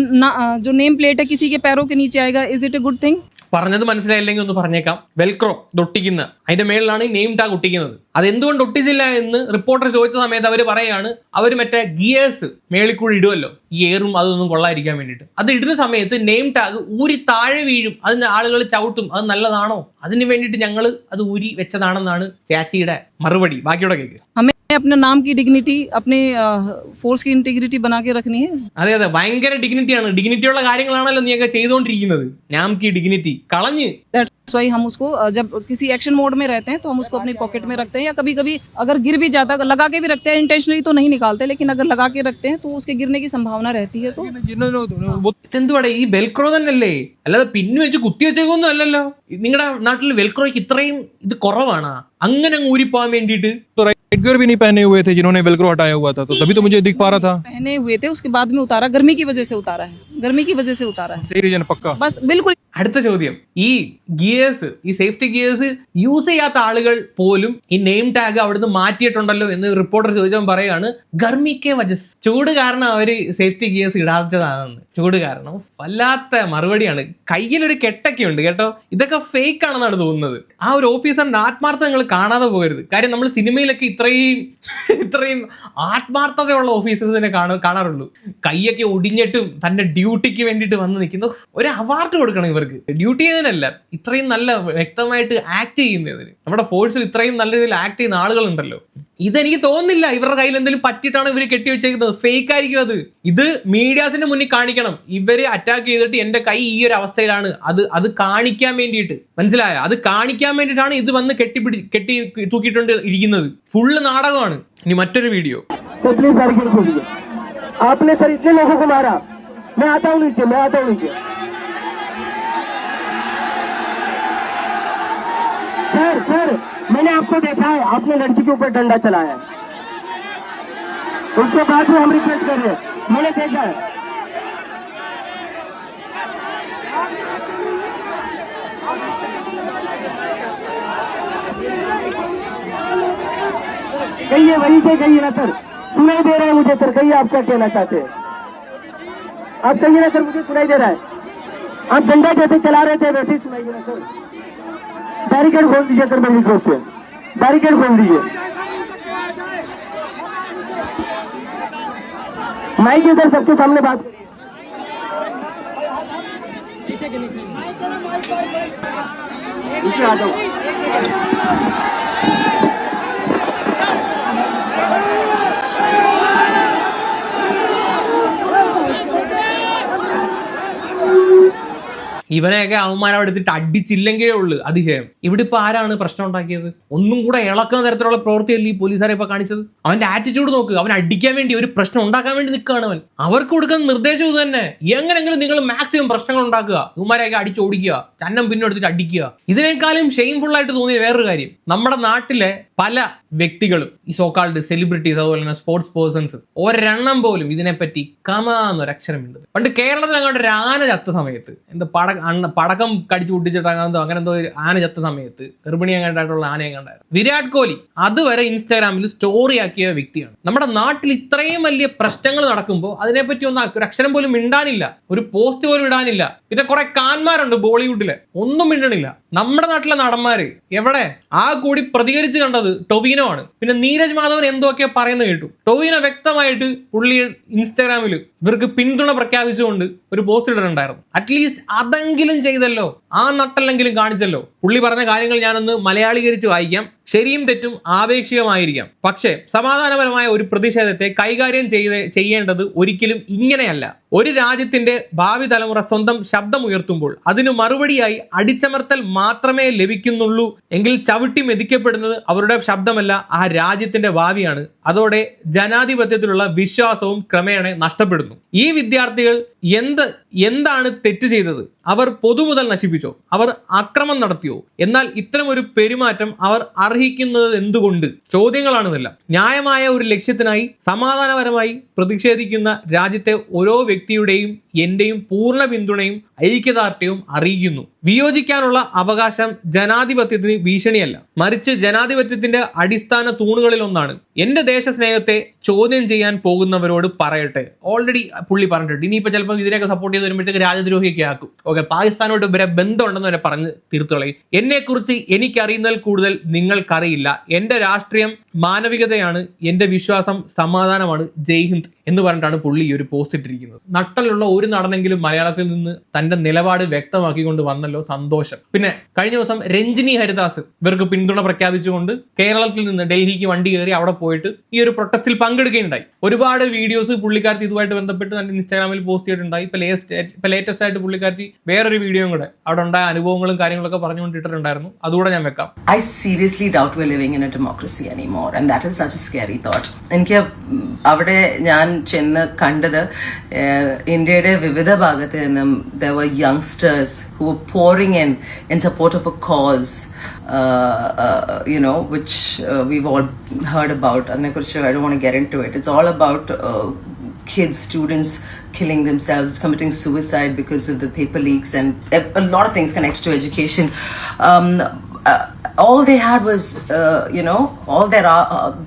जो नेम प्लेट है किसी के पैरों के नीचे आएगा. Is it a good thing? പറഞ്ഞത് മനസ്സിലായില്ലെങ്കിൽ ഒന്ന് പറഞ്ഞേക്കാം. വെൽക്രോ ഒട്ടിക്കുന്ന അതിന്റെ മേളിലാണ് ഈ നെയിം ടാഗ് ഒട്ടിക്കുന്നത്. അതെന്തുകൊണ്ട് ഒട്ടിച്ചില്ല എന്ന് റിപ്പോർട്ടർ ചോദിച്ച സമയത്ത് അവർ പറയാണ്, അവർ മറ്റേ ഗിയേഴ്സ് മേളിൽ കൂടി ഇടുമല്ലോ, ഈ എയറും അതൊന്നും കൊള്ളാതിരിക്കാൻ വേണ്ടിയിട്ട്. അത് ഇടുന്ന സമയത്ത് നെയിം ടാഗ് ഊരി താഴെ വീഴും, അതിന് ആളുകൾ ചവിട്ടും. അത് നല്ലതാണോ? അതിന് വേണ്ടിയിട്ട് ഞങ്ങൾ അത് ഊരി വെച്ചതാണെന്നാണ് ചാച്ചിയുടെ മറുപടി. ബാക്കിയോടെ കേൾക്ക്. अपने नाम की डिग्निटी, अपने फोर्स की इंटीग्रिटी बना के रखनी है. അതെ അതെ, ഭയങ്കര ഡിഗ്നിറ്റിയാണ്. ഡിഗ്നിറ്റിയുള്ള കാര്യങ്ങളാണല്ലോ നീയൊക്കെ ചെയ്തുകൊണ്ടിരിക്കുന്നത്. നാം കി ഡിഗ്നിറ്റി കളഞ്ഞ്. वही हम उसको जब किसी एक्शन मोड में रहते हैं तो हम उसको अपनी पॉकेट में रखते हैं, या कभी कभी अगर गिर भी जाता है, लगा के भी रखते हैं, इंटेंशनली तो नहीं निकालते, लेकिन अगर लगा के रखते हैं तो उसके गिरने की संभावना रहती है। तो वो ഇതെന്തുവാടെ ഈ വെൽക്രോ തന്നെയല്ലേ, അല്ലാതെ പിന്നു വെച്ച് കുത്തി വെച്ചേക്കൊന്നും അല്ലല്ലോ. നിങ്ങളുടെ നാട്ടിൽ വെൽക്രോയ്ക്ക് ഇത്രയും ഇത് കുറവാണ്, അങ്ങനെ അങ്ങ് ഊരിപ്പോവാൻ വേണ്ടിയിട്ട്? तो राइट गियर भी नहीं पहने हुए थे जिन्होंने वेलक्रो हटाया हुआ था, तो तभी तो मुझे दिख पा रहा था. पहने हुए थे, उसके बाद में उतारा, गर्मी की वजह से उतारा है, गर्मी की वजह से उतारा है, सही रीजन पक्का. बस बिल्कुल. അടുത്ത ചോദ്യം, ഈ ഗിയേഴ്സ്, ഈ സേഫ്റ്റി ഗിയേഴ്സ് യൂസ് ചെയ്യാത്ത ആളുകൾ പോലും ഈ നെയിം ടാഗ് അവിടുന്ന് മാറ്റിയിട്ടുണ്ടല്ലോ എന്ന് റിപ്പോർട്ടർ ചോദിച്ചപ്പോൾ പറയാണ് ഗർമിക്കെ വജസ്, ചൂട് കാരണം അവര് സേഫ്റ്റി ഗിയേഴ്സ് ഇടാത്തതാണെന്ന്. ചൂട് കാരണം. വല്ലാത്ത മറുപടിയാണ്. കയ്യിലൊരു കെട്ടൊക്കെ ഉണ്ട് കേട്ടോ. ഇതൊക്കെ ഫേക്ക് ആണെന്നാണ് തോന്നുന്നത്. ആ ഒരു ഓഫീസറിന്റെ ആത്മാർത്ഥത നിങ്ങൾ കാണാതെ പോകരുത്. കാര്യം നമ്മൾ സിനിമയിലൊക്കെ ഇത്രയും ആത്മാർത്ഥതയുള്ള ഓഫീസേഴ്സിനെ കാണാറുള്ളൂ. കൈയൊക്കെ ഒടിഞ്ഞിട്ടും തന്റെ ഡ്യൂട്ടിക്ക് വേണ്ടിയിട്ട് വന്ന് നിൽക്കുന്നു. ഒരു അവാർഡ് കൊടുക്കണം ഇവർക്ക്. ഡ്യൂട്ടി ചെയ്യുന്നതിനല്ല, ഇത്രയും നല്ല വ്യക്തമായിട്ട് ആക്ട് ചെയ്യുന്നതിന്. നമ്മുടെ ഫോഴ്സിൽ ഇത്രയും നല്ല രീതിയിൽ ആക്ട് ചെയ്യുന്ന ആളുകളുണ്ടല്ലോ. ഇതെനിക്ക് തോന്നുന്നില്ല ഇവരുടെ കയ്യിൽ എന്തെങ്കിലും പറ്റിയിട്ടാണ് ഇവർ കെട്ടിവെച്ചേക്കുന്നത്. ഫേക്ക് ആയിരിക്കും അത്. ഇത് മീഡിയാസിന്റെ മുന്നിൽ കാണിക്കണം. ഇവര് അറ്റാക്ക് ചെയ്തിട്ട് എന്റെ കൈ ഈ ഒരു അവസ്ഥയിലാണ്, അത് കാണിക്കാൻ വേണ്ടിയിട്ട്. മനസ്സിലായോ? അത് കാണിക്കാൻ വേണ്ടിയിട്ടാണ് ഇത് വന്ന് കെട്ടി തൂക്കിയിട്ടുണ്ട് ഇരിക്കുന്നത്. ഫുള്ള് നാടകമാണ്. ഇനി മറ്റൊരു വീഡിയോ. आपने सर इतने लोगों को मारा, मैं आता हूँ नीचे. सर मैंने आपको देखा है, आपने लड़की के ऊपर डंडा चलाया है, उसके बाद भी हम रिक्वेस्ट कर रहे हैं, मैंने देखा है. कहिए, वहीं से कहिए ना सर, सुनाई दे रहा है मुझे सर. कहिए आप क्या कहना चाहते हैं, आप कहिए ना सर, मुझे सुनाई दे रहा है. आप डंडा जैसे चला रहे थे वैसे ही सुनाइए ना सर. बैरिकेड खोल दीजिए सर, मेरी तरफ से बैरिकेड खोल दीजिए. माइक है सर, सबके सामने बात करिए. आ जाओ. ഇവനെയൊക്കെ അവന്മാരെ എടുത്തിട്ട് അടിച്ചില്ലെങ്കിലേ ഉള്ളൂ അതിശയം. ഇവിടെ ഇപ്പൊ ആരാണ് പ്രശ്നം ഉണ്ടാക്കിയത്? ഒന്നും കൂടെ ഇളക്കുന്ന തരത്തിലുള്ള പ്രവൃത്തിയല്ലേ ഈ പോലീസുകാരെ ഇപ്പൊ കാണിച്ചത്? അവന്റെ ആറ്റിറ്റ്യൂഡ് നോക്ക്. അവൻ അടിക്കാൻ വേണ്ടി, ഒരു പ്രശ്നം ഉണ്ടാക്കാൻ വേണ്ടി നിൽക്കുകയാണ് അവൻ. അവർക്ക് കൊടുക്കുന്ന നിർദ്ദേശം ഇത് തന്നെ. എങ്ങനെങ്കിലും നിങ്ങൾ മാക്സിമം പ്രശ്നങ്ങൾ ഉണ്ടാക്കുക, ഇവന്മാരെയൊക്കെ അടിച്ചോടിക്കുക, ചന്നം പിന്നെ എടുത്തിട്ട് അടിക്കുക. ഇതിനേക്കാളും ഷെയിംഫുൾ ആയിട്ട് തോന്നിയ വേറൊരു കാര്യം, നമ്മുടെ നാട്ടിലെ പല വ്യക്തികളും, ഈ സോക്കാൾഡ് സെലിബ്രിറ്റീസ്, അതുപോലെ തന്നെ സ്പോർട്സ് പേഴ്സൺസ്, ഒരെണ്ണം പോലും ഇതിനെപ്പറ്റി കമാന്നൊരക്ഷരമുണ്ട്. പണ്ട് കേരളത്തിൽ അങ്ങോട്ട് ഒരു ആന ചത്ത സമയത്ത്, എന്താ പടക്കം കടിച്ചു പൊട്ടിച്ചിട്ട് അങ്ങനെ എന്തോ ഒരു ആന ചത്ത സമയത്ത്, ഗർഭിണിയെ കണ്ടായിട്ടുള്ള ആനയെ കണ്ടായിരുന്നു. വിരാട് കോഹ്ലി അതുവരെ ഇൻസ്റ്റാഗ്രാമിൽ സ്റ്റോറി ആക്കിയ വ്യക്തിയാണ്. നമ്മുടെ നാട്ടിൽ ഇത്രയും വലിയ പ്രശ്നങ്ങൾ നടക്കുമ്പോൾ അതിനെപ്പറ്റി ഒരു അക്ഷരം പോലും മിണ്ടാനില്ല, ഒരു പോസ്റ്റ് പോലും ഇടാനില്ല. പിന്നെ കുറെ കാന്മാരുണ്ട് ബോളിവുഡിലെ, ഒന്നും മിണ്ടണില്ല. നമ്മുടെ നാട്ടിലെ നടന്മാര് എവിടെ? ആ കൂടി പ്രതികരിച്ച് കണ്ടത് ടൊവിനോ ആണ്. പിന്നെ നീരജ് മാധവൻ എന്തൊക്കെയോ പറയുന്നത് കേട്ടു. ടൊവിനോ വ്യക്തമായിട്ട് പുള്ളി ഇൻസ്റ്റാഗ്രാമിൽ ഇവർക്ക് പിന്തുണ പ്രഖ്യാപിച്ചുകൊണ്ട് ഒരു പോസ്റ്റ് ഇട്ടിട്ടുണ്ടായിരുന്നു. അറ്റ്ലീസ്റ്റ് അതെങ്കിലും ചെയ്തല്ലോ, ആ നട്ടെല്ലെങ്കിലും കാണിച്ചല്ലോ. പുള്ളി പറഞ്ഞ കാര്യങ്ങൾ ഞാനൊന്ന് മലയാളീകരിച്ച് വായിക്കാം. ശരിയും തെറ്റും ആപേക്ഷികമായിരിക്കാം, പക്ഷേ സമാധാനപരമായ ഒരു പ്രതിഷേധത്തെ കൈകാര്യം ചെയ്യേണ്ടത് ഒരിക്കലും ഇങ്ങനെയല്ല. ഒരു രാജ്യത്തിന്റെ ഭാവി തലമുറ സ്വന്തം ശബ്ദം ഉയർത്തുമ്പോൾ അതിന് മറുപടിയായി അടിച്ചമർത്തൽ മാത്രമേ ലഭിക്കുന്നുള്ളൂ എങ്കിൽ ചവിട്ടി മെതിക്കപ്പെടുന്നത് അവരുടെ ശബ്ദമല്ല, ആ രാജ്യത്തിന്റെ ഭാവിയാണ്. അതോടെ ജനാധിപത്യത്തിലുള്ള വിശ്വാസവും ക്രമേണ നഷ്ടപ്പെടുന്നു. ഈ വിദ്യാർത്ഥികൾ എന്താണ് തെറ്റ് ചെയ്തത്? അവർ പൊതുമുതൽ നശിപ്പിച്ചോ? അവർ അക്രമം നടത്തിയോ? എന്നാൽ ഇത്തരം ഒരു പെരുമാറ്റം അവർ അർഹിക്കുന്നത് എന്തുകൊണ്ട്? ചോദ്യങ്ങളാണിതെല്ലാം. ന്യായമായ ഒരു ലക്ഷ്യത്തിനായി സമാധാനപരമായി പ്രതിഷേധിക്കുന്ന രാജ്യത്തെ ഓരോ വ്യക്തിയുടെയും എന്റെയും പൂർണ്ണ പിന്തുണയും ഐക്യദാർഢ്യവും അറിയിക്കുന്നു. വിയോജിക്കാനുള്ള അവകാശം ജനാധിപത്യത്തിന് ഭീഷണിയല്ല, മറിച്ച് ജനാധിപത്യത്തിന്റെ അടിസ്ഥാന തൂണുകളിൽ ഒന്നാണ്. എന്റെ ദേശസ്നേഹത്തെ ചോദ്യം ചെയ്യാൻ പോകുന്നവരോട് പറയട്ടെ. ഓൾറെഡി പുള്ളി പറഞ്ഞിട്ടുണ്ട്. ഇനിയിപ്പോ ചിലപ്പോൾ ഇതിനെയൊക്കെ സപ്പോർട്ട് ചെയ്ത് വരുമ്പോഴത്തേക്ക് രാജ്യദ്രോഹിയൊക്കെ ആക്കും. ഓക്കെ, പാകിസ്ഥാനോട്ട് ഇവരെ ബന്ധമുണ്ടെന്ന് വരെ പറഞ്ഞ് തീർത്തുകളയും. എന്നെക്കുറിച്ച് എനിക്കറിയുന്നതിൽ കൂടുതൽ നിങ്ങൾക്കറിയില്ല. എന്റെ രാഷ്ട്രീയം മാനവികതയാണ്, എന്റെ വിശ്വാസം സമാധാനമാണ്, ജയ് ഹിന്ദ് എന്ന് പറഞ്ഞിട്ടാണ് പുള്ളി ഈ ഒരു പോസ്റ്റ് ഇട്ടിരിക്കുന്നത്. നട്ടലുള്ള ഒരു നടനെങ്കിലും മലയാളത്തിൽ നിന്ന് തന്റെ നിലപാട് വ്യക്തമാക്കിക്കൊണ്ട് വന്നല്ലോ, സന്തോഷം. പിന്നെ കഴിഞ്ഞ ദിവസം രഞ്ജിനി ഹരിദാസ് ഇവർക്ക് പിന്തുണ പ്രഖ്യാപിച്ചുകൊണ്ട് കേരളത്തിൽ നിന്ന് ഡൽഹിക്ക് വണ്ടി കയറി അവിടെ പോയിട്ട് ഈ ഒരു പ്രൊട്ടസ്റ്റിൽ പങ്കെടുക്കുകയുണ്ടായി. ഒരുപാട് വീഡിയോസ് പുള്ളിക്കാരത്തി ഇതുമായിട്ട് ബന്ധപ്പെട്ട് തന്റെ ഇൻസ്റ്റാഗ്രാമിൽ പോസ്റ്റ് ചെയ്തിട്ടുണ്ടായി. ഇപ്പൊ ലേറ്റസ്റ്റ് ആയിട്ട് പുള്ളിക്കാരി വേറൊരു വീഡിയോയും കൂടെ അവിടെ ഉണ്ടായ അനുഭവങ്ങളും കാര്യങ്ങളൊക്കെ പറഞ്ഞുകൊണ്ടിട്ടുണ്ടായിരുന്നു. അതുകൂടെ ഞാൻ വെക്കാം. I seriously doubt we're living in a democracy anymore, and that is such a scary thought. എനിക്ക് അവിടെ ഞാൻ ചെന്ന് കണ്ടത് ഇന്ത്യയുടെ വിവിധ ഭാഗത്ത് നിന്നും there were youngsters who were pouring in support of a cause, which we've all heard about. അതിനെക്കുറിച്ച് I don't want to get into it. It's all about kids, students killing themselves, committing suicide because of the paper leaks, and a lot of things connected to education. All they had was, all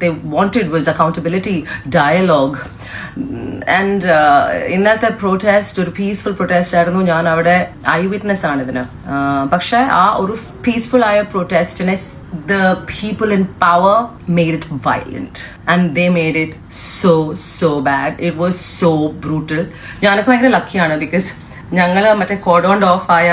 they wanted was accountability, dialogue. And ഇന്നത്തെ protest ഒരു peaceful protest ആയിരുന്നു. ഞാൻ അവിടെ I witness ആണ് ഇതിന്. പക്ഷെ ആ ഒരു പീസ്ഫുൾ ആയ പ്രൊട്ടസ്റ്റിനെ the people in power made it violent, and they made it so bad. It was so brutal. ഞാനൊക്കെ ഭയങ്കര ലക്കിയാണ്, ബിക്കോസ് ഞങ്ങള് മറ്റേ കോഡോണ്ട് ഓഫ് ആയ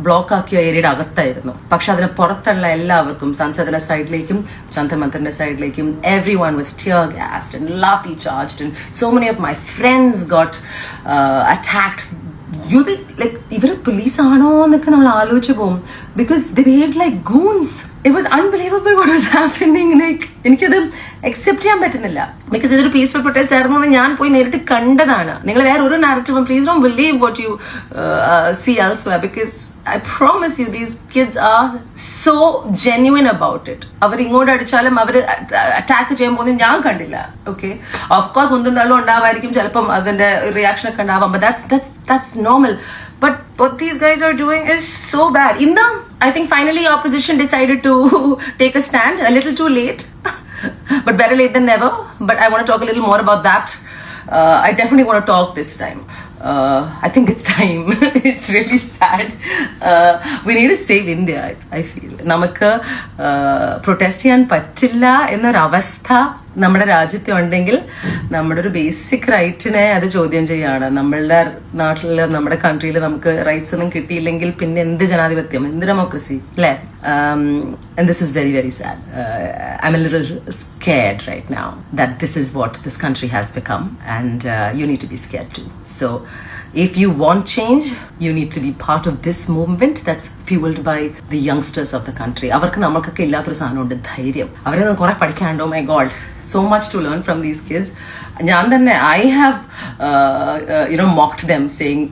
ബ്ലോക്ക് ആക്കിയ ഏരിയയുടെ അകത്തായിരുന്നു. പക്ഷെ അതിന് പുറത്തുള്ള എല്ലാവർക്കും സൻസദിന്റെ സൈഡിലേക്കും ജന്തർ മന്ദിറിന്റെ സൈഡിലേക്കും everyone was tear gassed and lathi charged, and so many of my friends got attacked. You'll be like, ഇവര് police ആണോ എന്നൊക്കെ നമ്മൾ ആലോചിച്ചു പോകും, because they behaved like goons. It was unbelievable what was happening. Like, എനിക്കത് accept ചെയ്യാൻ പറ്റുന്നില്ല, because ഇതൊരു പീസ്ഫുൾ പ്രൊട്ടസ്റ്റ് ആയിരുന്നു എന്ന് ഞാൻ പോയി നേരിട്ട് കണ്ടതാണ്. നിങ്ങൾ വേറെ ഒരു നാരറ്റീവും please don't believe what you see elsewhere, because I promise you these kids are so genuine about it. അവർ ഇങ്ങോട്ട് അടിച്ചാലും അവർ അറ്റാക്ക് ചെയ്യാൻ പോകുന്നത് ഞാൻ കണ്ടില്ല. ഓക്കെ, ഓഫ് കോഴ്സ് ഒന്നും തള്ളും ഉണ്ടാവായിരിക്കും, ചിലപ്പം അതിന്റെ റിയാക്ഷൻ ഒക്കെ ഉണ്ടാവാം, but that's normal. But what these guys are doing is so bad. I think finally opposition decided to take a stand, a little too late, but better late than never. But I want to talk a little more about that. I definitely want to talk this time. I think it's time. It's really sad. We need to save India, I feel. നമുക്ക് protest ചെയ്യാൻ പറ്റില്ല എന്നൊരവസ്ഥ നമ്മുടെ രാജ്യത്ത് ഉണ്ടെങ്കിൽ നമ്മുടെ ഒരു basic റൈറ്റിനെ അത് ചോദ്യം ചെയ്യാണ്. നമ്മളുടെ നാട്ടിൽ, നമ്മുടെ കൺട്രിയിൽ നമുക്ക് റൈറ്റ്സ് ഒന്നും കിട്ടിയില്ലെങ്കിൽ പിന്നെ എന്ത് ജനാധിപത്യം, എന്ത് ഡെമോക്രസി, അല്ലേ? And this is very, very sad. I'm a little scared right now that this is what this country has become, and you need to be scared too. So if you want change, you need to be part of this movement that's fueled by the youngsters of the country. അവർക്ക് നമ്മൾക്കൊക്കെ ഇല്ലാത്തൊരു സാധനമുണ്ട്, ധൈര്യം. അവരെ കുറെ പഠിക്കാനുണ്ട്. Oh my God, so much to learn from these kids. ഞാൻ തന്നെ I have mocked them, saying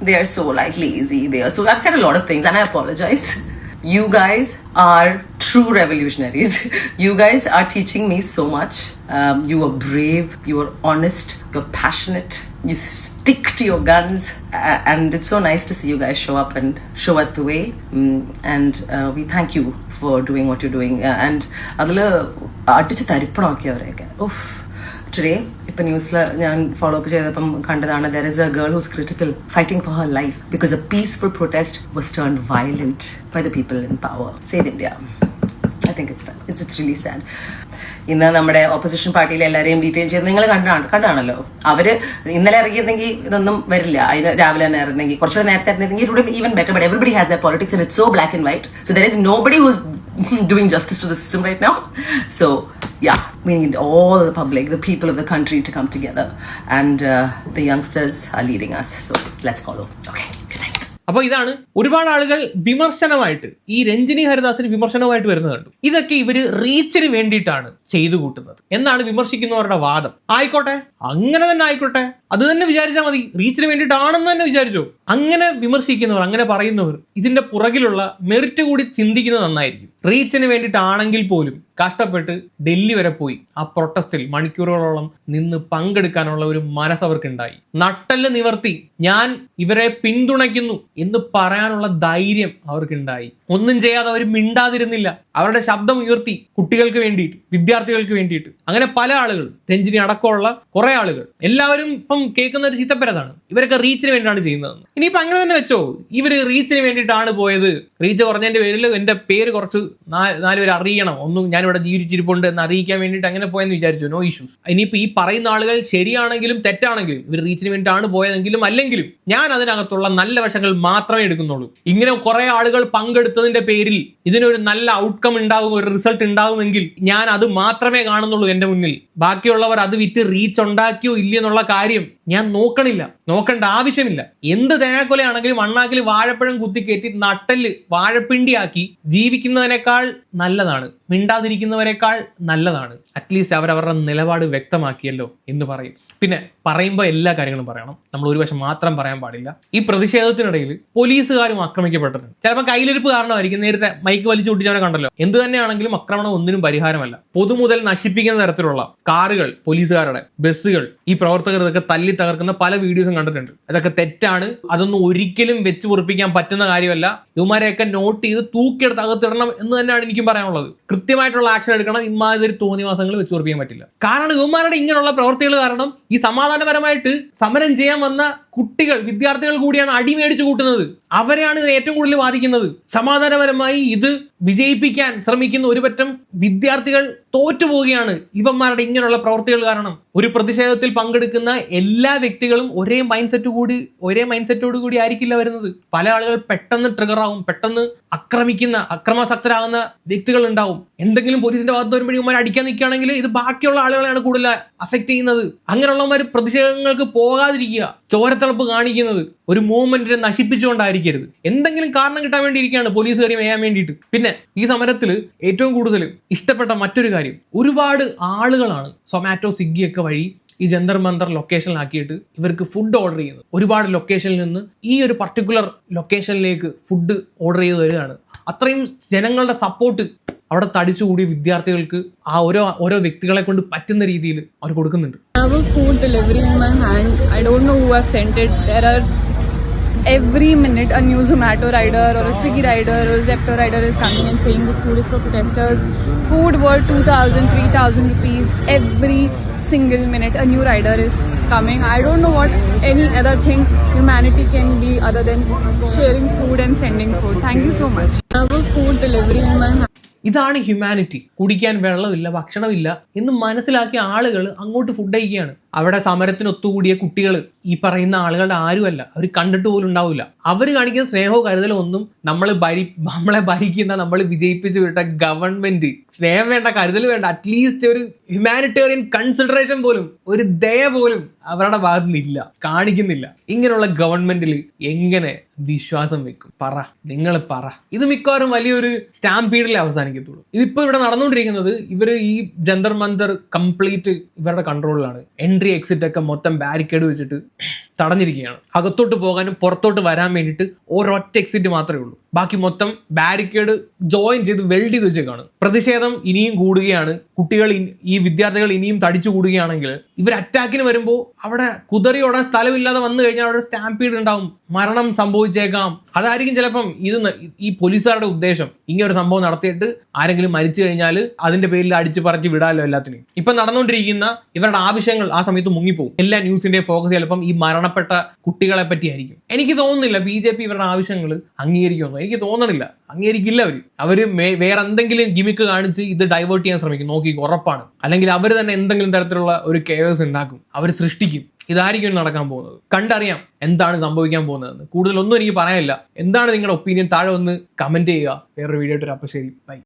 they are so like lazy, I've said a lot of things, and I apologize. You guys are true revolutionaries. You guys are teaching me so much. You are brave, you are honest, you're passionate, you stick to your guns, and it's so nice to see you guys show up and show us the way. And we thank you for doing what you're doing. And adula adichu tharippanokkiyavareke today ipo newsla njan follow up cheyadapam kandadana, there is a girl who's critical, fighting for her life because a peaceful protest was turned violent by the people in power. Save India. I think it's really sad. ഇന്ന് നമ്മുടെ opposition പാർട്ടിയിലെ എല്ലാവരെയും detain ചെയ്ത് നിങ്ങൾ കണ്ടാണല്ലോ. അവര് ഇന്നലെ ഇറങ്ങിയിരുന്നെങ്കിൽ ഇതൊന്നും വരില്ല. അതിന് രാവിലെ തന്നെ ഇറങ്ങി കുറച്ചുകൂടെ നേരത്തെ ഇറങ്ങിയിരുന്നെങ്കിൽ it would even better. But everybody has their politics and it's so black and white. So there is nobody who is doing justice to the system right now. So yeah, we need all the public, the people of the country to come together, and the youngsters are leading us. So let's follow. Okay, good night. അപ്പോൾ ഇതാണ് ഒരുപാട് ആളുകൾ വിമർശനമായിട്ട് ഈ രഞ്ജിനി ഹരിദാസിന് വിമർശനമായിട്ട് വരുന്നത് കണ്ടു. ഇതൊക്കെ ഇവര് റീച്ചിന് വേണ്ടിയിട്ടാണ് ചെയ്തു കൂട്ടുന്നത് എന്നാണ് വിമർശിക്കുന്നവരുടെ വാദം. ആയിക്കോട്ടെ, അങ്ങനെ തന്നെ ആയിക്കോട്ടെ, അത് തന്നെ വിചാരിച്ചാൽ മതി. റീച്ചിന് വേണ്ടിയിട്ടാണെന്ന് തന്നെ വിചാരിച്ചോ. അങ്ങനെ വിമർശിക്കുന്നവർ, അങ്ങനെ പറയുന്നവർ ഇതിന്റെ പുറകിലുള്ള മെറിറ്റ് കൂടി ചിന്തിക്കുന്നത് നന്നായിരിക്കും. റീച്ചിന് വേണ്ടിയിട്ടാണെങ്കിൽ പോലും കഷ്ടപ്പെട്ട് ഡൽഹി വരെ പോയി ആ പ്രൊട്ടസ്റ്റിൽ മണിക്കൂറുകളോളം നിന്ന് പങ്കെടുക്കാനുള്ള ഒരു മനസ്സ് അവർക്കുണ്ടായി. നട്ടെല്ല് നിവർത്തി ഞാൻ ഇവരെ പിന്തുണയ്ക്കുന്നു എന്ന് പറയാനുള്ള ധൈര്യം അവർക്കുണ്ടായി. ഒന്നും ചെയ്യാതെ അവർ മിണ്ടാതിരുന്നില്ല. അവരുടെ ശബ്ദം ഉയർത്തി കുട്ടികൾക്ക് വേണ്ടിയിട്ട്, വിദ്യാർത്ഥികൾക്ക് വേണ്ടിയിട്ട്. അങ്ങനെ പല ആളുകൾ, രഞ്ജിനി അടക്കമുള്ള കുറെ ആളുകൾ, എല്ലാവരും ഇപ്പം കേൾക്കുന്ന ഒരു ചിത്തപ്പരതാണ് ഇവരൊക്കെ റീച്ചിന് വേണ്ടിയിട്ടാണ് ചെയ്യുന്നതെന്ന്. ഇനിയിപ്പോൾ അങ്ങനെ തന്നെ വെച്ചോ, ഇവർ റീച്ചിന് വേണ്ടിയിട്ടാണ് പോയത്, റീച്ച് കുറഞ്ഞതിന്റെ പേരിൽ എൻ്റെ പേര് കുറച്ച് 4 പേര് അറിയണം, ഒന്നും ഞാനിവിടെ ജീവിച്ചിരിപ്പുണ്ട് എന്ന് അറിയിക്കാൻ വേണ്ടിയിട്ട് അങ്ങനെ പോയെന്ന് വിചാരിച്ചു, നോ ഇഷ്യൂസ്. ഇനിയിപ്പോൾ ഈ പറയുന്ന ആളുകൾ ശരിയാണെങ്കിലും തെറ്റാണെങ്കിലും ഇവർ റീച്ചിന് വേണ്ടിയിട്ടാണ് പോയതെങ്കിലും അല്ലെങ്കിലും ഞാൻ അതിനകത്തുള്ള നല്ല വശങ്ങൾ മാത്രമേ എടുക്കുന്നുള്ളൂ. ഇങ്ങനെ കുറെ ആളുകൾ പങ്കെടുത്തതിന്റെ പേരിൽ ഇതിനൊരു നല്ല ഔട്ട്കം ഉണ്ടാകും, ഒരു റിസൾട്ട് ഉണ്ടാകുമെങ്കിൽ ഞാൻ അത് മാത്രമേ കാണുന്നുള്ളൂ എൻ്റെ മുന്നിൽ. ബാക്കിയുള്ളവർ അത് വിറ്റ് റീച്ച് ഉണ്ടാക്കിയോ ഇല്ലയെന്നുള്ള കാര്യം ഞാൻ നോക്കേണ്ട ആവശ്യമില്ല. എന്ത് തേങ്ങാക്കൊലയാണെങ്കിലും അണ്ണാക്കിൽ വാഴപ്പഴം കുത്തിക്കയറ്റി നട്ടല് വാഴപ്പിണ്ടിയാക്കി ജീവിക്കുന്നതിനേക്കാൾ നല്ലതാണ്, മിണ്ടാതിരിക്കുന്നവരെക്കാൾ നല്ലതാണ്. അറ്റ്ലീസ്റ്റ് അവരവരുടെ നിലപാട് വ്യക്തമാക്കിയല്ലോ എന്ന് പറയും. പിന്നെ പറയുമ്പോൾ എല്ലാ കാര്യങ്ങളും പറയണം, നമ്മൾ ഒരു വശം മാത്രം പറയാൻ പാടില്ല. ഈ പ്രതിഷേധത്തിനിടയിൽ പോലീസുകാരും ആക്രമിക്കപ്പെട്ടിട്ടുണ്ട്. ചിലപ്പോൾ കയ്യിലിരിപ്പ് കാരണമായിരിക്കും. നേരത്തെ മൈക്ക് വലിച്ചു പൊട്ടിച്ചവനെ കണ്ടല്ലോ. എന്ത് തന്നെയാണെങ്കിലും ആക്രമണം ഒന്നിനും പരിഹാരമല്ല. പൊതുമുതൽ നശിപ്പിക്കുന്ന തരത്തിലുള്ള കാറുകൾ, പോലീസുകാരുടെ ബസ്സുകൾ, ഈ പ്രവർത്തകർ ഇതൊക്കെ തല്ലി തകർക്കുന്ന പല വീഡിയോസും കണ്ടിട്ടുണ്ട്. അതൊക്കെ തെറ്റാണ്. അതൊന്നും ഒരിക്കലും വെച്ച് പൊറിപ്പിക്കാൻ പറ്റുന്ന കാര്യമല്ല. ഇവന്മാരെയൊക്കെ നോട്ട് ചെയ്ത് തൂക്കിയെടുത്ത് അകത്തിടണം എന്ന് തന്നെയാണ് എനിക്കും പറയാനുള്ളത്. കൃത്യമായിട്ടുള്ള ആക്ഷൻ എടുക്കണം. ഇമാതിരി തോന്നിവാസങ്ങൾ വെച്ച് പൊറിപ്പിക്കാൻ പറ്റില്ല. കാരണം ഇവന്മാരുടെ ഇങ്ങനെയുള്ള പ്രവർത്തികൾ കാരണം ഈ സമാധാനപരമായിട്ട് സമരം ചെയ്യാൻ വന്ന കുട്ടികൾ, വിദ്യാർത്ഥികൾ കൂടിയാണ് അടിമേടിച്ചു കൂട്ടുന്നത്. അവരെയാണ് ഇതിന് ഏറ്റവും കൂടുതൽ ബാധിക്കുന്നത്. സമാധാനപരമായി ഇത് വിജയിപ്പിക്കാൻ ശ്രമിക്കുന്ന ഒരു പറ്റം വിദ്യാർത്ഥികൾ തോറ്റുപോവുകയാണ് ഇവന്മാരുടെ ഇങ്ങനെയുള്ള പ്രവർത്തികൾ കാരണം. ഒരു പ്രതിഷേധത്തിൽ പങ്കെടുക്കുന്ന എല്ലാ വ്യക്തികളും ഒരേ മൈൻഡ് സെറ്റോട് കൂടി ആയിരിക്കില്ല വരുന്നത്. പല ആളുകൾ പെട്ടെന്ന് ട്രിഗറാവും, പെട്ടെന്ന് അക്രമാസക്തരാകുന്ന വ്യക്തികൾ ഉണ്ടാവും. എന്തെങ്കിലും പോലീസിന്റെ ഭാഗത്ത് വരുമ്പോഴും ഇവന്മാർ അടിക്കാൻ നിൽക്കുകയാണെങ്കിൽ ഇത് ബാക്കിയുള്ള ആളുകളെയാണ് കൂടുതൽ അഫക്ട് ചെയ്യുന്നത്. അങ്ങനെയുള്ളവന്മാർ പ്രതിഷേധങ്ങൾക്ക് പോകാതിരിക്കുക, ചോരത്തിളപ്പ് കാണിക്കുന്നത് ഒരു മൂവ്മെന്റിനെ നശിപ്പിച്ചുകൊണ്ടായിരിക്കരുത്. എന്തെങ്കിലും കാരണം കിട്ടാൻ വേണ്ടി ഇരിക്കുകയാണ് പോലീസ് കയറി മേയാൻ വേണ്ടിയിട്ട്. പിന്നെ ഈ സമരത്തിൽ ഏറ്റവും കൂടുതൽ ഇഷ്ടപ്പെട്ട മറ്റൊരു കാര്യം, ഒരുപാട് ആളുകളാണ് സൊമാറ്റോ, സ്വിഗ്ഗി ഒക്കെ വഴി ഈ ജന്തർ മന്തർ ലൊക്കേഷനിലാക്കിയിട്ട് ഇവർക്ക് ഫുഡ് ഓർഡർ ചെയ്യുന്നത്. ഒരുപാട് ലൊക്കേഷനിൽ നിന്ന് ഈ ഒരു പർട്ടിക്കുലർ ലൊക്കേഷനിലേക്ക് ഫുഡ് ഓർഡർ ചെയ്ത് വരികയാണ്. അത്രയും ജനങ്ങളുടെ സപ്പോർട്ട് അവിടെ തടിച്ചുകൂടിയ വിദ്യാർത്ഥികൾക്ക് ആ ഓരോ വ്യക്തികളെ കൊണ്ട് പറ്റുന്ന രീതിയിൽ അവർ കൊടുക്കുന്നുണ്ട്. I have a food delivery in my hand. I don't know who have sent it. There are every minute a new Zomato rider or a Swiggy rider or a Zepto rider is coming and saying this food is for protesters. Food worth 2,000, 3,000 rupees. Every single minute a new rider is coming. I don't know what any other thing humanity can be other than sharing food and sending food. Thank you so much. I have a food delivery in my hand. ഇതാണ് humanity. കുടിക്കാൻ വെള്ളമില്ല, ഭക്ഷണമില്ല എന്ന് മനസ്സിലാക്കിയ ആളുകൾ അങ്ങോട്ട് food അയക്കുകയാണ്. അവിടെ സമരത്തിന് ഒത്തുകൂടിയ കുട്ടികൾ ഈ പറയുന്ന ആളുകളുടെ ആരുമല്ല, അവർ കണ്ടിട്ട് പോലും ഉണ്ടാവില്ല. അവർ കാണിക്കുന്ന സ്നേഹവും കരുതലോ ഒന്നും നമ്മളെ ഭരിക്കുന്ന, നമ്മൾ വിജയിപ്പിച്ചു വിട്ട ഗവൺമെന്റ് സ്നേഹം വേണ്ട, കരുതൽ വേണ്ട, അറ്റ്ലീസ്റ്റ് ഒരു ഹ്യൂമാനിറ്റേറിയൻ കൺസിഡറേഷൻ പോലും, ഒരു ദയ പോലും അവരുടെ ഭാഗത്തു നിന്നില്ല, കാണിക്കുന്നില്ല. ഇങ്ങനെയുള്ള ഗവൺമെന്റിൽ എങ്ങനെ വിശ്വാസം വെക്കും? നിങ്ങൾ പറ. ഇത് മിക്കവാറും വലിയൊരു സ്റ്റാമ്പീഡിൽ അവസാനിക്കത്തുള്ളൂ. ഇതിപ്പോ ഇവിടെ നടന്നുകൊണ്ടിരിക്കുന്നത് ഇവര് ഈ ജന്തർ മന്തർ കംപ്ലീറ്റ് ഇവരുടെ കൺട്രോളിലാണ്. എൻട്രി എക്സിറ്റ് ഒക്കെ മൊത്തം ബാരിക്കേഡ് വെച്ചിട്ട് തടഞ്ഞിരിക്കുകയാണ്. അകത്തോട്ട് പോകാനും പുറത്തോട്ട് വരാൻ വേണ്ടിയിട്ട് ഒരൊറ്റ എക്സിറ്റ് മാത്രമേ ഉള്ളൂ. ബാക്കി മൊത്തം ബാരിക്കേഡ് ജോയിൻ ചെയ്ത് വെൽഡ് ചെയ്ത് വെച്ചേക്കാണ്. പ്രതിഷേധം ഇനിയും കൂടുകയാണ്. കുട്ടികൾ, ഈ വിദ്യാർത്ഥികൾ ഇനിയും തടിച്ചു കൂടുകയാണെങ്കിൽ ഇവർ അറ്റാക്കിന് വരുമ്പോൾ അവിടെ കുതറിയോടാൻ സ്ഥലമില്ലാതെ വന്നു കഴിഞ്ഞാൽ അവിടെ സ്റ്റാമ്പീഡ് ഉണ്ടാവും, മരണം സംഭവിച്ചേക്കാം. അതായിരിക്കും ചിലപ്പം ഈ പോലീസുകാരുടെ ഉദ്ദേശം. ഇങ്ങനെ ഒരു സംഭവം നടത്തിയിട്ട് ആരെങ്കിലും മരിച്ചു കഴിഞ്ഞാൽ അതിന്റെ പേരിൽ അടിച്ചു പറിച്ച് വിടാമല്ലോ എല്ലാത്തിനും. ഇപ്പൊ നടന്നുകൊണ്ടിരിക്കുന്ന ഇവരുടെ ആവശ്യങ്ങൾ ആ സമയത്ത് മുങ്ങിപ്പോകും. എല്ലാ ന്യൂസിന്റെ ഫോക്കസ് ചിലപ്പം ഈ മരണപ്പെട്ട കുട്ടികളെ പറ്റിയായിരിക്കും. എനിക്ക് തോന്നുന്നില്ല BJP ഇവരുടെ ആവശ്യങ്ങൾ അംഗീകരിക്കുമെന്ന്. എനിക്ക് തോന്നണില്ല, അംഗീകരിക്കില്ല. അവര് വേറെ എന്തെങ്കിലും ഗിമിക്ക് കാണിച്ച് ഇത് ഡൈവേർട്ട് ചെയ്യാൻ ശ്രമിക്കും. നോക്കി, ഉറപ്പാണ്. അല്ലെങ്കിൽ അവർ തന്നെ എന്തെങ്കിലും തരത്തിലുള്ള ഒരു കെയോസ് ഉണ്ടാക്കും, അവർ സൃഷ്ടിക്കും. ഇതായിരിക്കും നടക്കാൻ പോകുന്നത്. കണ്ടറിയാം എന്താണ് സംഭവിക്കാൻ പോകുന്നതെന്ന്. കൂടുതലൊന്നും എനിക്ക് പറയാനില്ല. എന്താണ് നിങ്ങളുടെ ഒപ്പീനിയൻ? താഴെ ഒന്ന് കമന്റ് ചെയ്യുക. വേറൊരു വീഡിയോ ഇട്ട്. അപ്പോൾ ശരി, ബൈ.